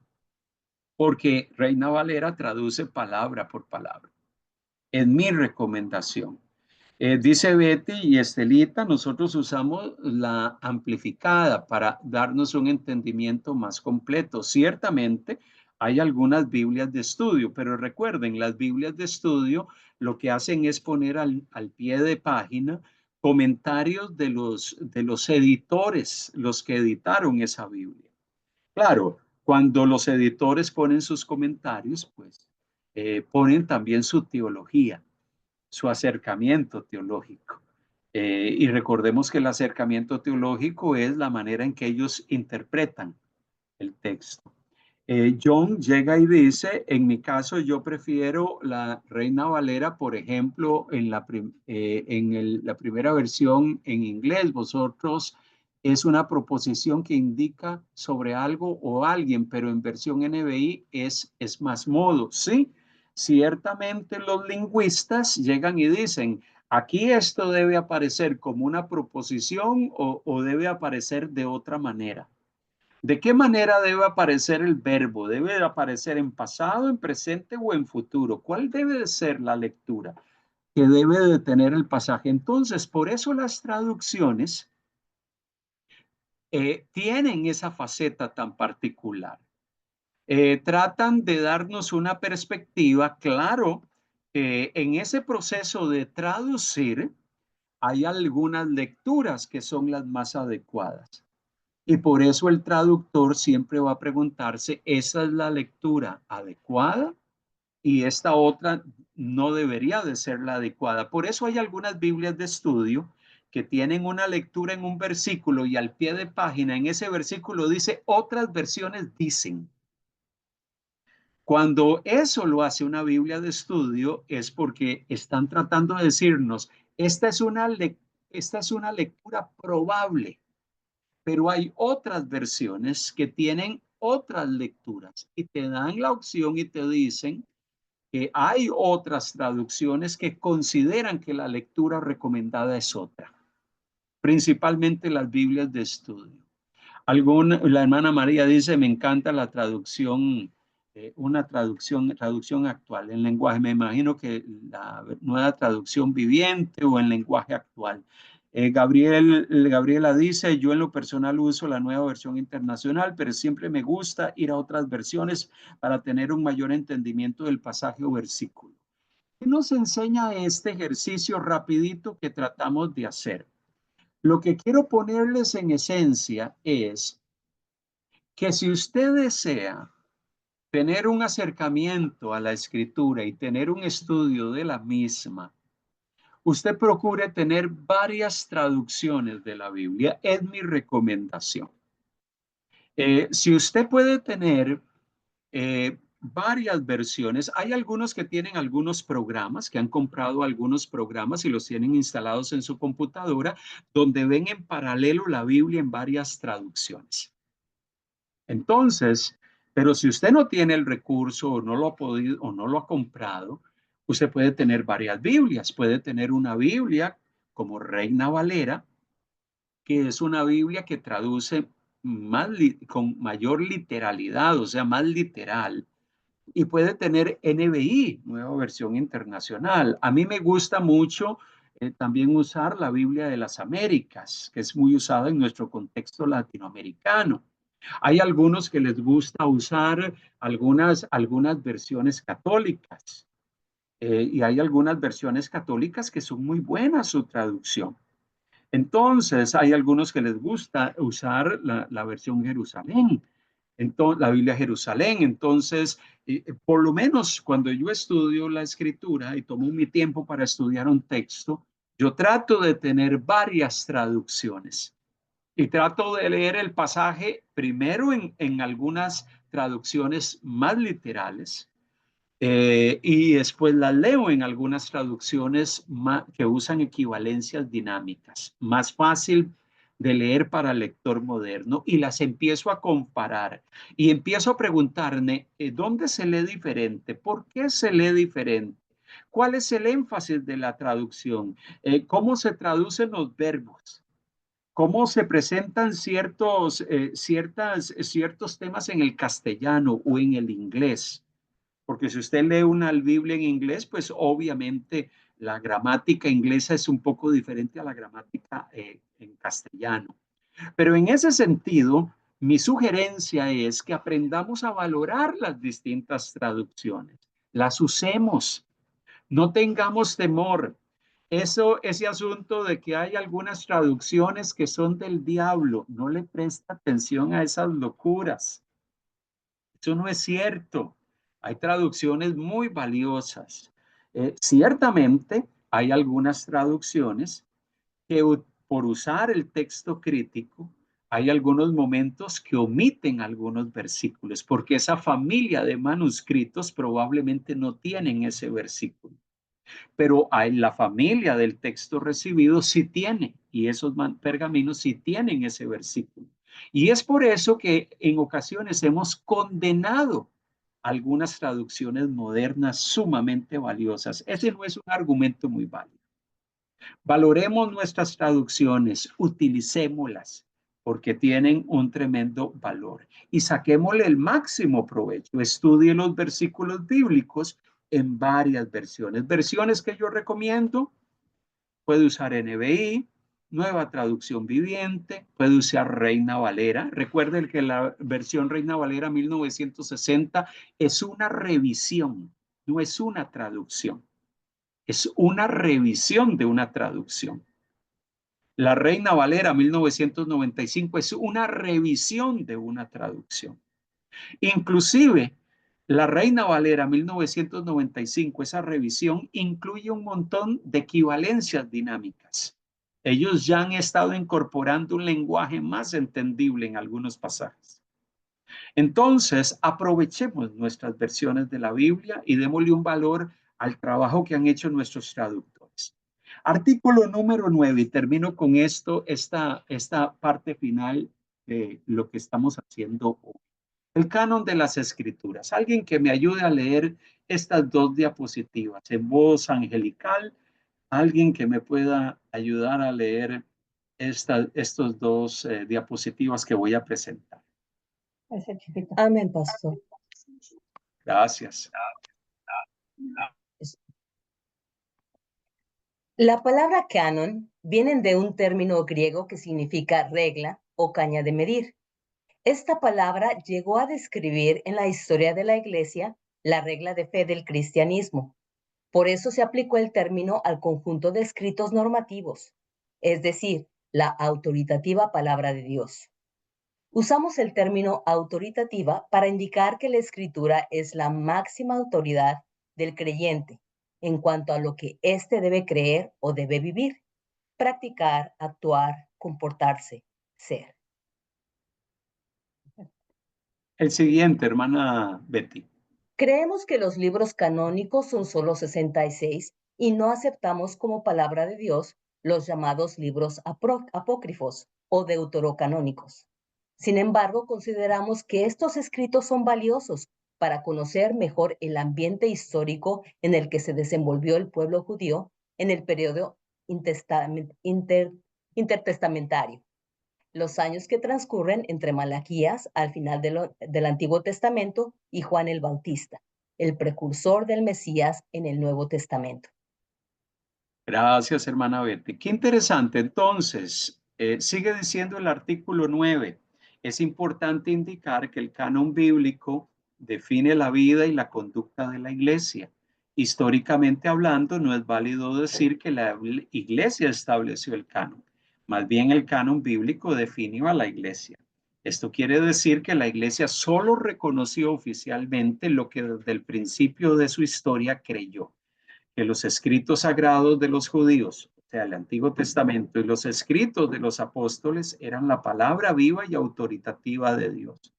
porque Reina Valera traduce palabra por palabra. Es mi recomendación. Dice Betty y Estelita, nosotros usamos la amplificada para darnos un entendimiento más completo. Ciertamente hay algunas Biblias de estudio, pero recuerden, las Biblias de estudio lo que hacen es poner al pie de página comentarios de los editores, los que editaron esa Biblia. Claro, cuando los editores ponen sus comentarios, pues ponen también su teología, su acercamiento teológico. Y recordemos que el acercamiento teológico es la manera en que ellos interpretan el texto. John llega y dice, en mi caso yo prefiero la Reina Valera, por ejemplo, en la primera versión en inglés. Vosotros es una proposición que indica sobre algo o alguien, pero en versión NBI es más modo. Sí, ciertamente los lingüistas llegan y dicen, aquí esto debe aparecer como una proposición o debe aparecer de otra manera. ¿De qué manera debe aparecer el verbo? ¿Debe de aparecer en pasado, en presente o en futuro? ¿Cuál debe de ser la lectura que debe de tener el pasaje? Entonces, por eso las traducciones tienen esa faceta tan particular. Tratan de darnos una perspectiva, claro, en ese proceso de traducir hay algunas lecturas que son las más adecuadas. Y por eso el traductor siempre va a preguntarse, ¿esa es la lectura adecuada? Y esta otra no debería de ser la adecuada. Por eso hay algunas Biblias de estudio que tienen una lectura en un versículo y al pie de página en ese versículo dice, otras versiones dicen. Cuando eso lo hace una Biblia de estudio es porque están tratando de decirnos, esta es una lectura probable, pero hay otras versiones que tienen otras lecturas y te dan la opción y te dicen que hay otras traducciones que consideran que la lectura recomendada es otra, principalmente las Biblias de estudio. La hermana María dice, me encanta la traducción, una traducción actual en lenguaje. Me imagino que la nueva traducción viviente o en lenguaje actual. Gabriela dice, yo en lo personal uso la nueva versión internacional, pero siempre me gusta ir a otras versiones para tener un mayor entendimiento del pasaje o versículo. ¿Qué nos enseña este ejercicio rapidito que tratamos de hacer? Lo que quiero ponerles en esencia es que si usted desea tener un acercamiento a la escritura y tener un estudio de la misma, usted procure tener varias traducciones de la Biblia. Es mi recomendación. Si usted puede tener varias versiones, hay algunos que tienen algunos programas, que han comprado algunos programas y los tienen instalados en su computadora, donde ven en paralelo la Biblia en varias traducciones. Entonces, pero si usted no tiene el recurso o no lo ha podido o no lo ha comprado, usted puede tener varias Biblias. Puede tener una Biblia como Reina Valera, que es una Biblia que traduce con mayor literalidad, o sea, más literal. Y puede tener NBI, Nueva Versión Internacional. A mí me gusta mucho también usar la Biblia de las Américas, que es muy usada en nuestro contexto latinoamericano. Hay algunos que les gusta usar algunas versiones católicas y hay algunas versiones católicas que son muy buenas su traducción. Entonces, hay algunos que les gusta usar la versión Jerusalén, entonces, la Biblia Jerusalén. Entonces, por lo menos cuando yo estudio la escritura y tomo mi tiempo para estudiar un texto, yo trato de tener varias traducciones. Y trato de leer el pasaje primero en algunas traducciones más literales y después las leo en algunas traducciones que usan equivalencias dinámicas, más fácil de leer para el lector moderno y las empiezo a comparar y empiezo a preguntarme ¿dónde se lee diferente? ¿Por qué se lee diferente? ¿Cuál es el énfasis de la traducción? ¿Cómo se traducen los verbos? cómo se presentan ciertos temas en el castellano o en el inglés. Porque si usted lee una Biblia en inglés, pues obviamente la gramática inglesa es un poco diferente a la gramática en castellano. Pero en ese sentido, mi sugerencia es que aprendamos a valorar las distintas traducciones, las usemos, no tengamos temor. Ese asunto de que hay algunas traducciones que son del diablo, no le presta atención a esas locuras. Eso no es cierto. Hay traducciones muy valiosas. Ciertamente hay algunas traducciones que por usar el texto crítico, hay algunos momentos que omiten algunos versículos, porque esa familia de manuscritos probablemente no tienen ese versículo. Pero hay la familia del texto recibido sí tiene, y esos pergaminos sí tienen ese versículo. Y es por eso que en ocasiones hemos condenado algunas traducciones modernas sumamente valiosas. Ese no es un argumento muy válido. Valoremos nuestras traducciones, utilicémoslas, porque tienen un tremendo valor. Y saquémosle el máximo provecho. Estudie los versículos bíblicos en varias versiones. Versiones que yo recomiendo, puede usar NBI, Nueva Traducción Viviente, puede usar Reina Valera. Recuerden que la versión Reina Valera 1960 es una revisión, no es una traducción. Es una revisión de una traducción. La Reina Valera 1995 es una revisión de una traducción. Inclusive, la Reina Valera 1995, esa revisión incluye un montón de equivalencias dinámicas. Ellos ya han estado incorporando un lenguaje más entendible en algunos pasajes. Entonces, aprovechemos nuestras versiones de la Biblia y démosle un valor al trabajo que han hecho nuestros traductores. Artículo número 9, y termino con esto, esta parte final de lo que estamos haciendo hoy. El canon de las escrituras. Alguien que me ayude a leer estas dos diapositivas en voz angelical. Alguien que me pueda ayudar a leer estos dos diapositivas que voy a presentar. Amén, pastor. Gracias. La palabra canon viene de un término griego que significa regla o caña de medir. Esta palabra llegó a describir en la historia de la Iglesia la regla de fe del cristianismo. Por eso se aplicó el término al conjunto de escritos normativos, es decir, la autoritativa palabra de Dios. Usamos el término autoritativa para indicar que la escritura es la máxima autoridad del creyente en cuanto a lo que éste debe creer o debe vivir, practicar, actuar, comportarse, ser. El siguiente, hermana Betty. Creemos que los libros canónicos son solo 66 y no aceptamos como palabra de Dios los llamados libros apócrifos o deuterocanónicos. Sin embargo, consideramos que estos escritos son valiosos para conocer mejor el ambiente histórico en el que se desenvolvió el pueblo judío en el periodo intertestamentario, los años que transcurren entre Malaquías al final del Antiguo Testamento y Juan el Bautista, el precursor del Mesías en el Nuevo Testamento. Gracias, hermana Betty. Qué interesante. Entonces, sigue diciendo el artículo 9. Es importante indicar que el canon bíblico define la vida y la conducta de la iglesia. Históricamente hablando, no es válido decir que la iglesia estableció el canon. Más bien el canon bíblico definió a la iglesia. Esto quiere decir que la iglesia solo reconoció oficialmente lo que desde el principio de su historia creyó, que los escritos sagrados de los judíos, o sea, el Antiguo Testamento y los escritos de los apóstoles eran la palabra viva y autoritativa de Dios.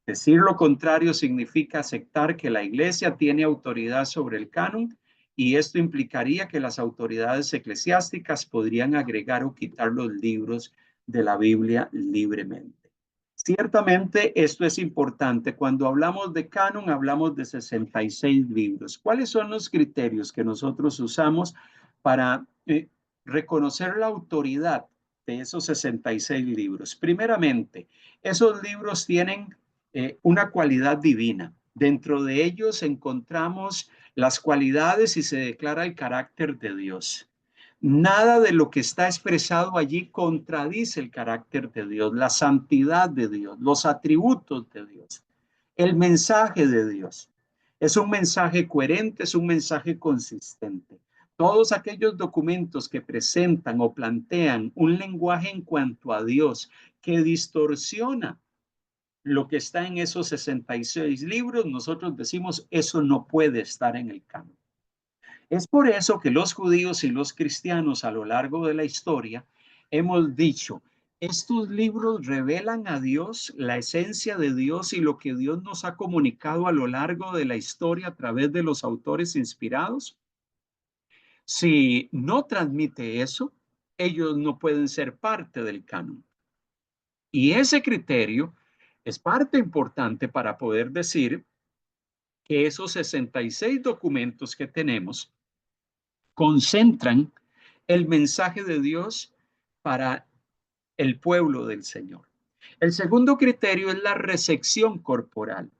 Decir lo contrario significa aceptar que la iglesia tiene autoridad sobre el canon, y esto implicaría que las autoridades eclesiásticas podrían agregar o quitar los libros de la Biblia libremente. Ciertamente esto es importante. Cuando hablamos de canon, hablamos de 66 libros. ¿Cuáles son los criterios que nosotros usamos para reconocer la autoridad de esos 66 libros. Primeramente, esos libros tienen una cualidad divina. Dentro de ellos encontramos las cualidades y se declara el carácter de Dios. Nada de lo que está expresado allí contradice el carácter de Dios, la santidad de Dios, los atributos de Dios, el mensaje de Dios. Es un mensaje coherente, es un mensaje consistente. Todos aquellos documentos que presentan o plantean un lenguaje en cuanto a Dios que distorsiona lo que está en esos 66 libros, nosotros decimos, eso no puede estar en el canon. Es por eso que los judíos y los cristianos a lo largo de la historia hemos dicho, estos libros revelan a Dios, la esencia de Dios y lo que Dios nos ha comunicado a lo largo de la historia a través de los autores inspirados. Si no transmite eso, ellos no pueden ser parte del canon. Y ese criterio es parte importante para poder decir que esos 66 documentos que tenemos concentran el mensaje de Dios para el pueblo del Señor. El segundo criterio es la recepción corporal.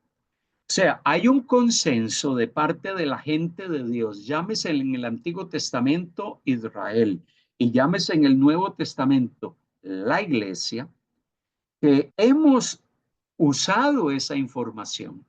O sea, hay un consenso de parte de la gente de Dios, llámese en el Antiguo Testamento Israel y llámese en el Nuevo Testamento la Iglesia, que hemos usado esa información.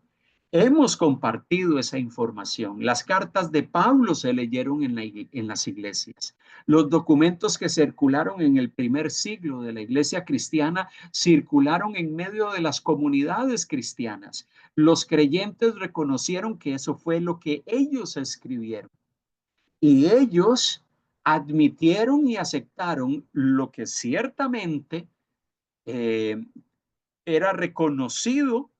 Hemos compartido esa información. Las cartas de Pablo se leyeron en las iglesias. Los documentos que circularon en el primer siglo de la iglesia cristiana circularon en medio de las comunidades cristianas. Los creyentes reconocieron que eso fue lo que ellos escribieron. Y ellos admitieron y aceptaron lo que ciertamente era reconocido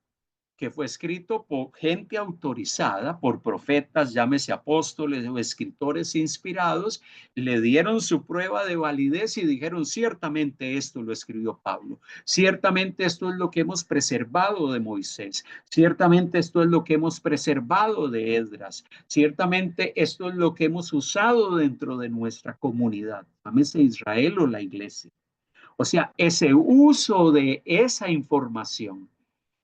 que fue escrito por gente autorizada, por profetas, llámese apóstoles o escritores inspirados, le dieron su prueba de validez y dijeron, ciertamente esto lo escribió Pablo, ciertamente esto es lo que hemos preservado de Moisés, ciertamente esto es lo que hemos preservado de Esdras, ciertamente esto es lo que hemos usado dentro de nuestra comunidad, llámese Israel o la iglesia. O sea, ese uso de esa información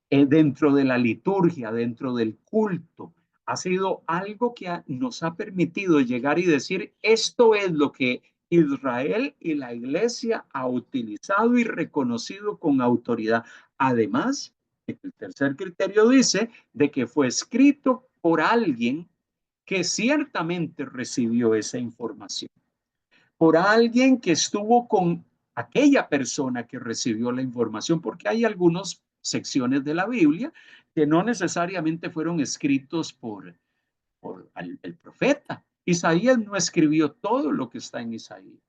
dentro de la liturgia, dentro del culto, ha sido algo que nos ha permitido llegar y decir, esto es lo que Israel y la iglesia ha utilizado y reconocido con autoridad. Además, el tercer criterio dice de que fue escrito por alguien que ciertamente recibió esa información, por alguien que estuvo con aquella persona que recibió la información, porque hay algunas secciones de la Biblia que no necesariamente fueron escritos por el profeta. Isaías no escribió todo lo que está en Isaías,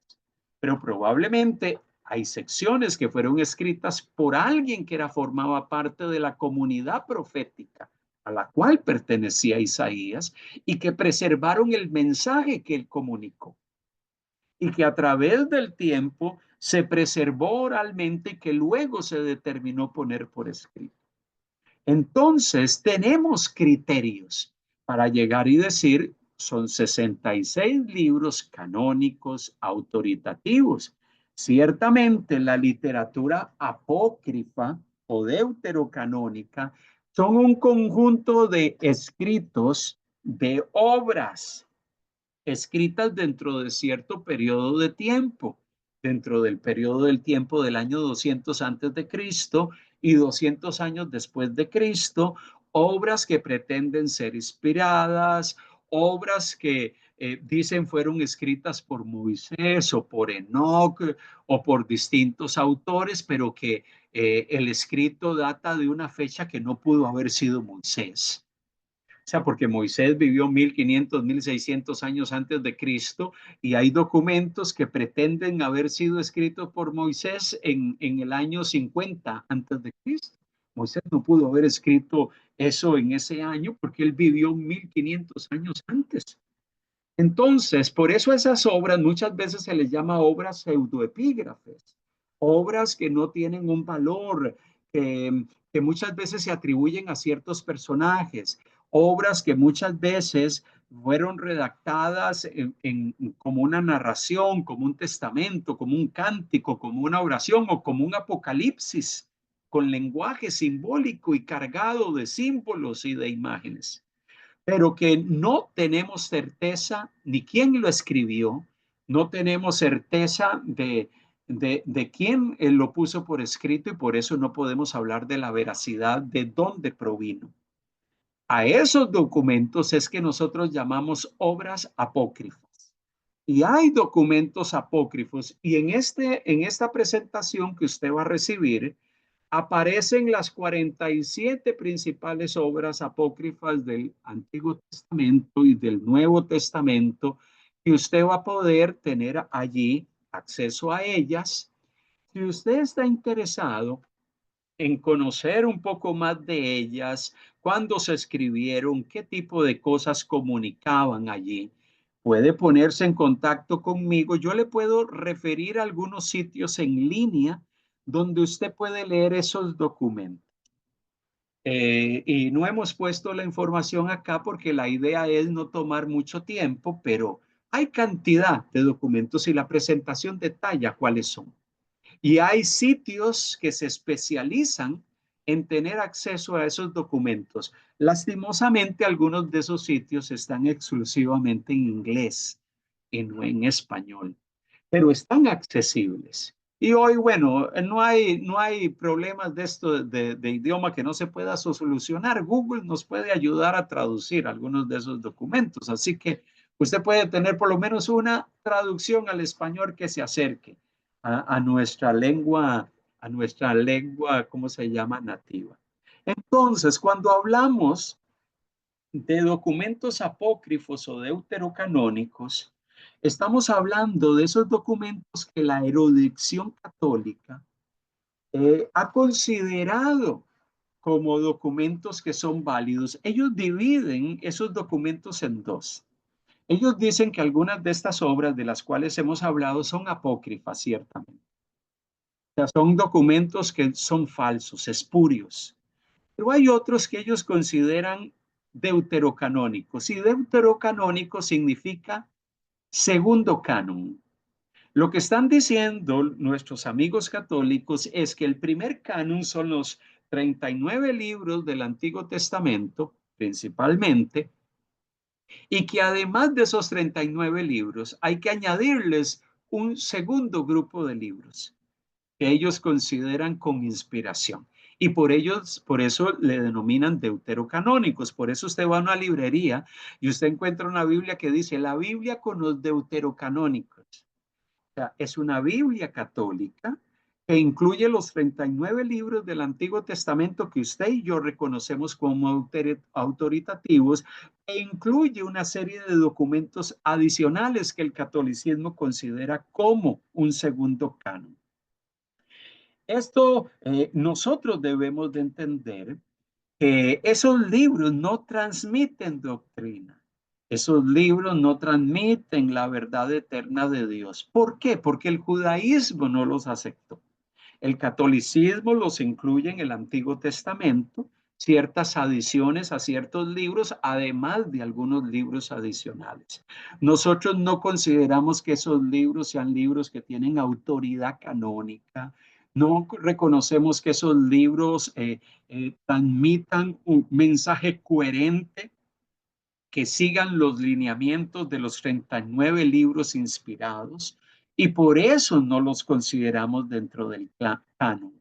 pero probablemente hay secciones que fueron escritas por alguien que formaba parte de la comunidad profética a la cual pertenecía Isaías y que preservaron el mensaje que él comunicó y que a través del tiempo se preservó oralmente y que luego se determinó poner por escrito. Entonces tenemos criterios para llegar y decir, son 66 libros canónicos autoritativos. Ciertamente la literatura apócrifa o deuterocanónica son un conjunto de escritos, de obras escritas dentro de cierto periodo de tiempo, dentro del periodo del tiempo del año 200 antes de Cristo y 200 años después de Cristo, obras que pretenden ser inspiradas, obras que dicen fueron escritas por Moisés o por Enoc o por distintos autores, pero que el escrito data de una fecha que no pudo haber sido Moisés. O sea, porque Moisés vivió 1500, 1600 años antes de Cristo y hay documentos que pretenden haber sido escritos por Moisés en el año 50 antes de Cristo. Moisés no pudo haber escrito eso en ese año porque él vivió 1500 años antes. Entonces, por eso esas obras muchas veces se les llama obras pseudoepígrafes, obras que no tienen un valor, que muchas veces se atribuyen a ciertos personajes, obras que muchas veces fueron redactadas como una narración, como un testamento, como un cántico, como una oración o como un apocalipsis, con lenguaje simbólico y cargado de símbolos y de imágenes, pero que no tenemos certeza ni quién lo escribió, no tenemos certeza de quién lo puso por escrito, y por eso no podemos hablar de la veracidad de dónde provino. A esos documentos es que nosotros llamamos obras apócrifas. Y hay documentos apócrifos, y en esta presentación que usted va a recibir aparecen las 47 principales obras apócrifas del Antiguo Testamento y del Nuevo Testamento, y usted va a poder tener allí acceso a ellas. Si usted está interesado en conocer un poco más de ellas, cuándo se escribieron, qué tipo de cosas comunicaban allí, puede ponerse en contacto conmigo. Yo le puedo referir a algunos sitios en línea donde usted puede leer esos documentos. Y no hemos puesto la información acá porque la idea es no tomar mucho tiempo, pero hay cantidad de documentos y la presentación detalla cuáles son. Y hay sitios que se especializan en tener acceso a esos documentos. Lastimosamente, algunos de esos sitios están exclusivamente en inglés y no en español, pero están accesibles. Y hoy, bueno, no hay problemas de esto de idioma que no se pueda solucionar. Google nos puede ayudar a traducir algunos de esos documentos. Así que usted puede tener por lo menos una traducción al español que se acerque a nuestra lengua, ¿cómo se llama? Nativa. Entonces, cuando hablamos de documentos apócrifos o deuterocanónicos, estamos hablando de esos documentos que la erudición católica ha considerado como documentos que son válidos. Ellos dividen esos documentos en dos. Ellos dicen que algunas de estas obras de las cuales hemos hablado son apócrifas, ciertamente. O sea, son documentos que son falsos, espurios. Pero hay otros que ellos consideran deuterocanónicos. Y deuterocanónico significa segundo canon. Lo que están diciendo nuestros amigos católicos es que el primer canon son los 39 libros del Antiguo Testamento, principalmente, y que además de esos 39 libros hay que añadirles un segundo grupo de libros que ellos consideran con inspiración. Y por eso le denominan deuterocanónicos. Por eso usted va a una librería y usted encuentra una Biblia que dice la Biblia con los deuterocanónicos. O sea, es una Biblia católica que incluye los 39 libros del Antiguo Testamento que usted y yo reconocemos como autoritativos, e incluye una serie de documentos adicionales que el catolicismo considera como un segundo canon. Esto nosotros debemos de entender que esos libros no transmiten doctrina. Esos libros no transmiten la verdad eterna de Dios. ¿Por qué? Porque el judaísmo no los aceptó. El catolicismo los incluye en el Antiguo Testamento, ciertas adiciones a ciertos libros, además de algunos libros adicionales. Nosotros no consideramos que esos libros sean libros que tienen autoridad canónica. No reconocemos que esos libros transmitan un mensaje coherente, que sigan los lineamientos de los 39 libros inspirados, y por eso no los consideramos dentro del canon.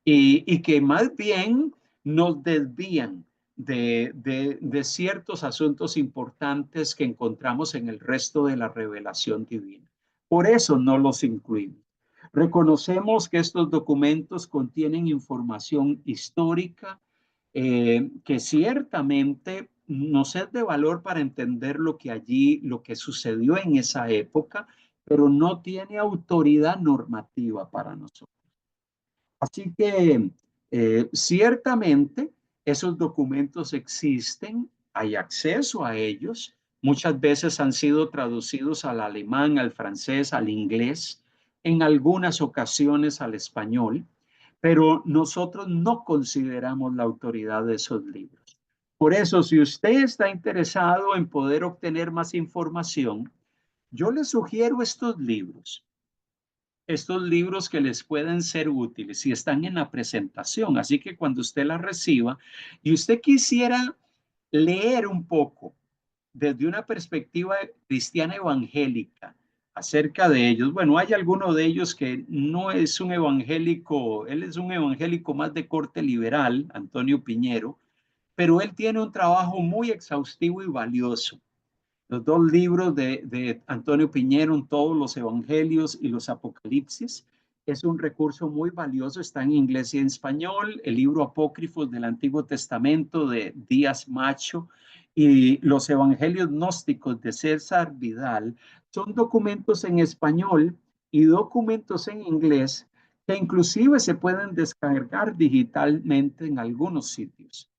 Y que más bien nos desvían de ciertos asuntos importantes que encontramos en el resto de la revelación divina. Por eso no los incluimos. Reconocemos que estos documentos contienen información histórica que ciertamente nos es de valor para entender lo que sucedió en esa época, pero no tiene autoridad normativa para nosotros. Así que ciertamente esos documentos existen, hay acceso a ellos, muchas veces han sido traducidos al alemán, al francés, al inglés, en algunas ocasiones al español, pero nosotros no consideramos la autoridad de esos libros. Por eso, si usted está interesado en poder obtener más información, yo le sugiero estos libros que les pueden ser útiles y están en la presentación. Así que cuando usted la reciba y usted quisiera leer un poco desde una perspectiva cristiana evangélica acerca de ellos, bueno, hay alguno de ellos que no es un evangélico, él es un evangélico más de corte liberal, Antonio Piñero, pero él tiene un trabajo muy exhaustivo y valioso. Los dos libros de Antonio Piñero, todos los evangelios y los apocalipsis, es un recurso muy valioso, está en inglés y en español. El libro Apócrifos del Antiguo Testamento de Díaz Macho y los evangelios gnósticos de César Vidal son documentos en español y documentos en inglés que inclusive se pueden descargar digitalmente en algunos sitios,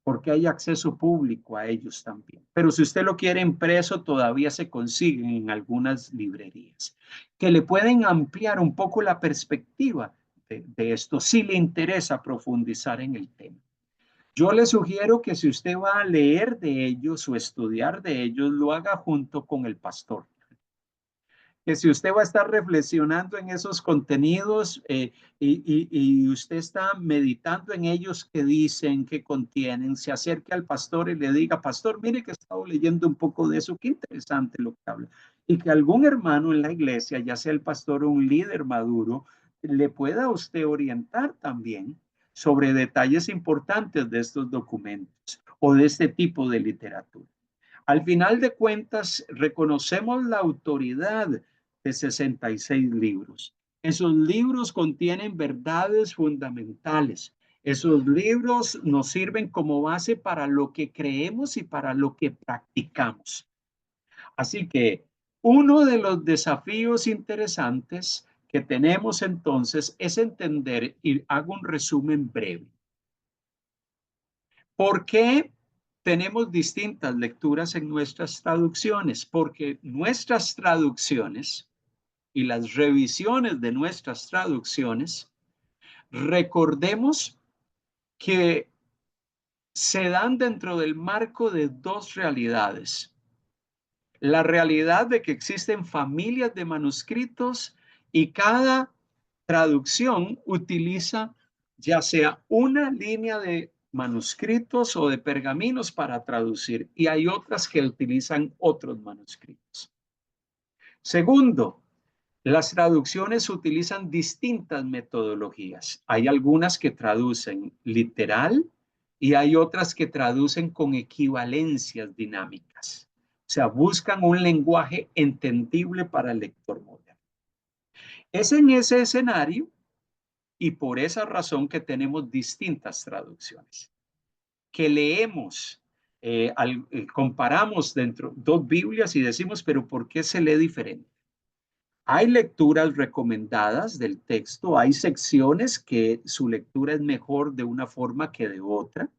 porque hay acceso público a ellos también. Pero si usted lo quiere impreso, todavía se consiguen en algunas librerías, que le pueden ampliar un poco la perspectiva de esto, si le interesa profundizar en el tema. Yo le sugiero que si usted va a leer de ellos o estudiar de ellos, lo haga junto con el pastor, que si usted va a estar reflexionando en esos contenidos y usted está meditando en ellos, que dicen, que contienen, se acerque al pastor y le diga, pastor, mire que he estado leyendo un poco de eso, qué interesante lo que habla. Y que algún hermano en la iglesia, ya sea el pastor o un líder maduro, le pueda a usted orientar también sobre detalles importantes de estos documentos o de este tipo de literatura. Al final de cuentas, reconocemos la autoridad de 66 libros. Esos libros contienen verdades fundamentales. Esos libros nos sirven como base para lo que creemos y para lo que practicamos. Así que uno de los desafíos interesantes que tenemos entonces es entender, y hago un resumen breve. ¿Por qué tenemos distintas lecturas en nuestras traducciones? Porque nuestras traducciones y las revisiones de nuestras traducciones, recordemos que se dan dentro del marco de dos realidades. La realidad de que existen familias de manuscritos y cada traducción utiliza ya sea una línea de manuscritos o de pergaminos para traducir, y hay otras que utilizan otros manuscritos. Segundo, las traducciones utilizan distintas metodologías. Hay algunas que traducen literal y hay otras que traducen con equivalencias dinámicas. O sea, buscan un lenguaje entendible para el lector moderno. Es en ese escenario y por esa razón que tenemos distintas traducciones, que leemos, comparamos dentro dos Biblias y decimos, pero ¿por qué se lee diferente? Hay lecturas recomendadas del texto, hay secciones que su lectura es mejor de una forma que de otra.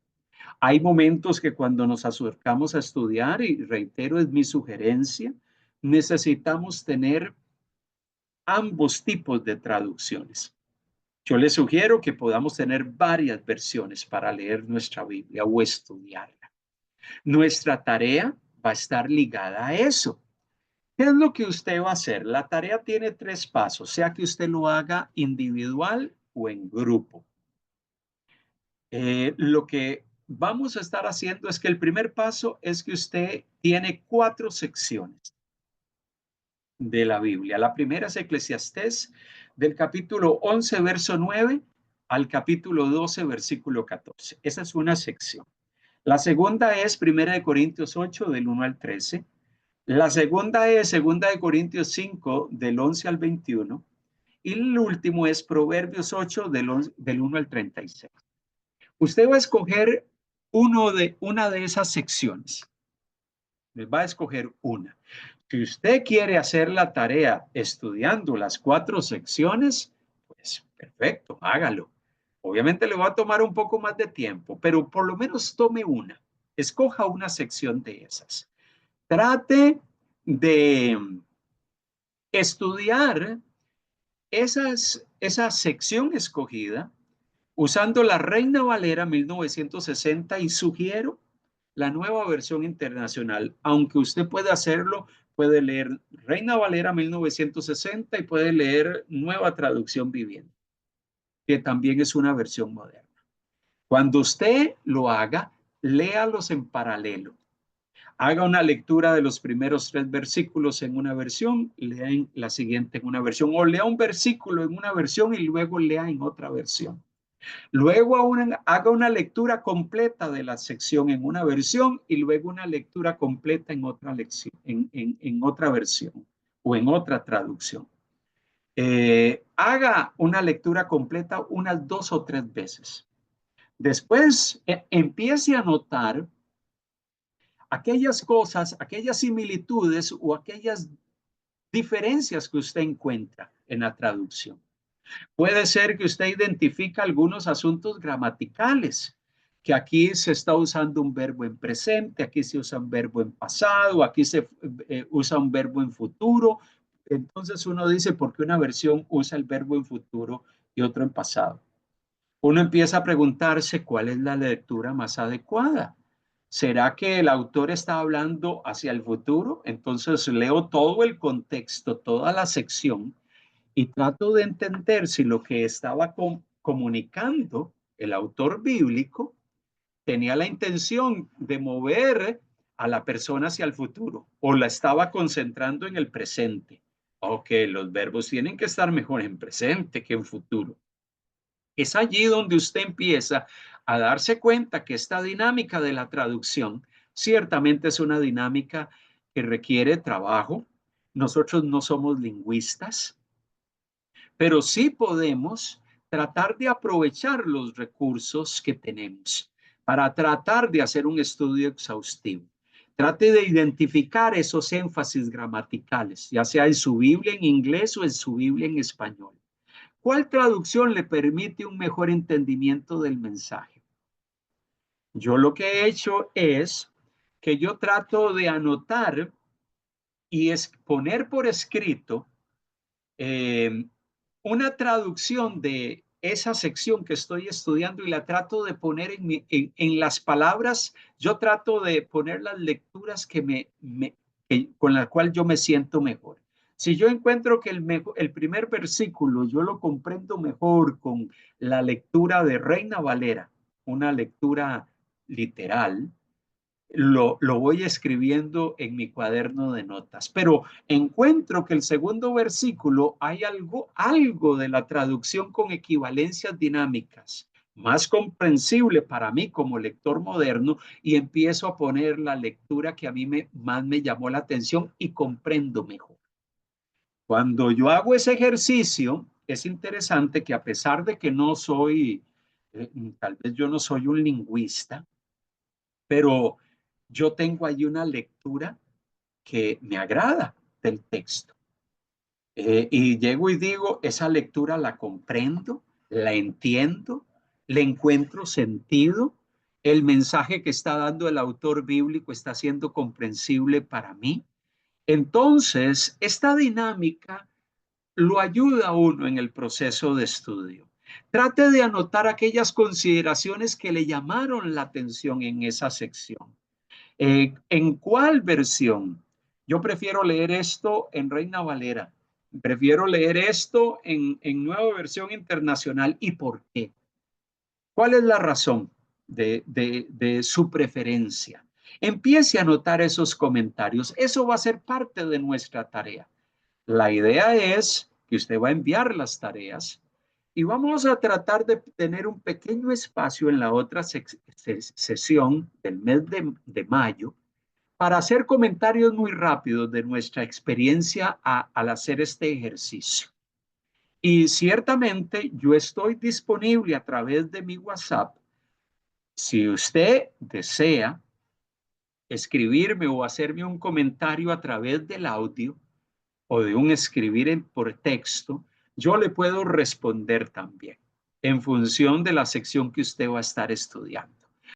Hay momentos que cuando nos acercamos a estudiar, y reitero, es mi sugerencia, necesitamos tener ambos tipos de traducciones. Yo les sugiero que podamos tener varias versiones para leer nuestra Biblia o estudiarla. Nuestra tarea va a estar ligada a eso. ¿Qué es lo que usted va a hacer? La tarea tiene 3 pasos, sea que usted lo haga individual o en grupo. Lo que vamos a estar haciendo es que el primer paso es que usted tiene 4 secciones de la Biblia. La primera es Eclesiastés, del capítulo 11, verso 9 al capítulo 12, versículo 14. Esa es una sección. La segunda es Primera de Corintios 8, del 1 al 13. La segunda es Segunda de Corintios 5, del 11 al 21. Y el último es Proverbios 8, del 1 al 36. Usted va a escoger una de esas secciones. Les va a escoger una. Si usted quiere hacer la tarea estudiando las 4 secciones, pues perfecto, hágalo. Obviamente le va a tomar un poco más de tiempo, pero por lo menos tome una. Escoja una sección de esas. Trate de estudiar esa sección escogida usando la Reina Valera 1960 y sugiero la Nueva Versión Internacional. Aunque usted puede hacerlo, puede leer Reina Valera 1960 y puede leer Nueva Traducción Viviente, que también es una versión moderna. Cuando usted lo haga, léalos en paralelo. Haga una lectura de los primeros 3 versículos en una versión, lea en la siguiente en una versión, o lea un versículo en una versión y luego lea en otra versión. Luego haga una lectura completa de la sección en una versión y luego una lectura completa en otra lección, en otra versión o en otra traducción. Haga una lectura completa unas 2 o 3 veces. Después empiece a notar aquellas cosas, aquellas similitudes o aquellas diferencias que usted encuentra en la traducción. Puede ser que usted identifique algunos asuntos gramaticales, que aquí se está usando un verbo en presente, aquí se usa un verbo en pasado, aquí se usa un verbo en futuro. Entonces uno dice, ¿por qué una versión usa el verbo en futuro y otro en pasado? Uno empieza a preguntarse cuál es la lectura más adecuada. ¿Será que el autor está hablando hacia el futuro? Entonces leo todo el contexto, toda la sección y trato de entender si lo que estaba comunicando el autor bíblico tenía la intención de mover a la persona hacia el futuro o la estaba concentrando en el presente. Ok, los verbos tienen que estar mejor en presente que en futuro. Es allí donde usted empieza a darse cuenta que esta dinámica de la traducción ciertamente es una dinámica que requiere trabajo. Nosotros no somos lingüistas, pero sí podemos tratar de aprovechar los recursos que tenemos para tratar de hacer un estudio exhaustivo. Trate de identificar esos énfasis gramaticales, ya sea en su Biblia en inglés o en su Biblia en español. ¿Cuál traducción le permite un mejor entendimiento del mensaje? Yo lo que he hecho es que yo trato de anotar y poner por escrito una traducción de esa sección que estoy estudiando y la trato de poner en las palabras. Yo trato de poner las lecturas con las cuales yo me siento mejor. Si yo encuentro que el primer versículo yo lo comprendo mejor con la lectura de Reina Valera, una lectura literal, lo voy escribiendo en mi cuaderno de notas, pero encuentro que el segundo versículo hay algo de la traducción con equivalencias dinámicas, más comprensible para mí como lector moderno, y empiezo a poner la lectura que a mí más me llamó la atención y comprendo mejor. Cuando yo hago ese ejercicio, es interesante que a pesar de que no soy, tal vez yo no soy un lingüista, pero yo tengo ahí una lectura que me agrada del texto. Y llego y digo, esa lectura la comprendo, la entiendo, le encuentro sentido, el mensaje que está dando el autor bíblico está siendo comprensible para mí. Entonces, esta dinámica lo ayuda a uno en el proceso de estudio. Trate de anotar aquellas consideraciones que le llamaron la atención en esa sección. ¿En cuál versión? Yo prefiero leer esto en Reina Valera. Prefiero leer esto en Nueva Versión Internacional. ¿Y por qué? ¿Cuál es la razón de su preferencia? Empiece a anotar esos comentarios. Eso va a ser parte de nuestra tarea. La idea es que usted va a enviar las tareas y vamos a tratar de tener un pequeño espacio en la otra sesión del mes de mayo para hacer comentarios muy rápidos de nuestra experiencia al hacer este ejercicio. Y ciertamente yo estoy disponible a través de mi WhatsApp. Si usted desea escribirme o hacerme un comentario a través del audio o de un escribir por texto, yo le puedo responder también en función de la sección que usted va a estar estudiando.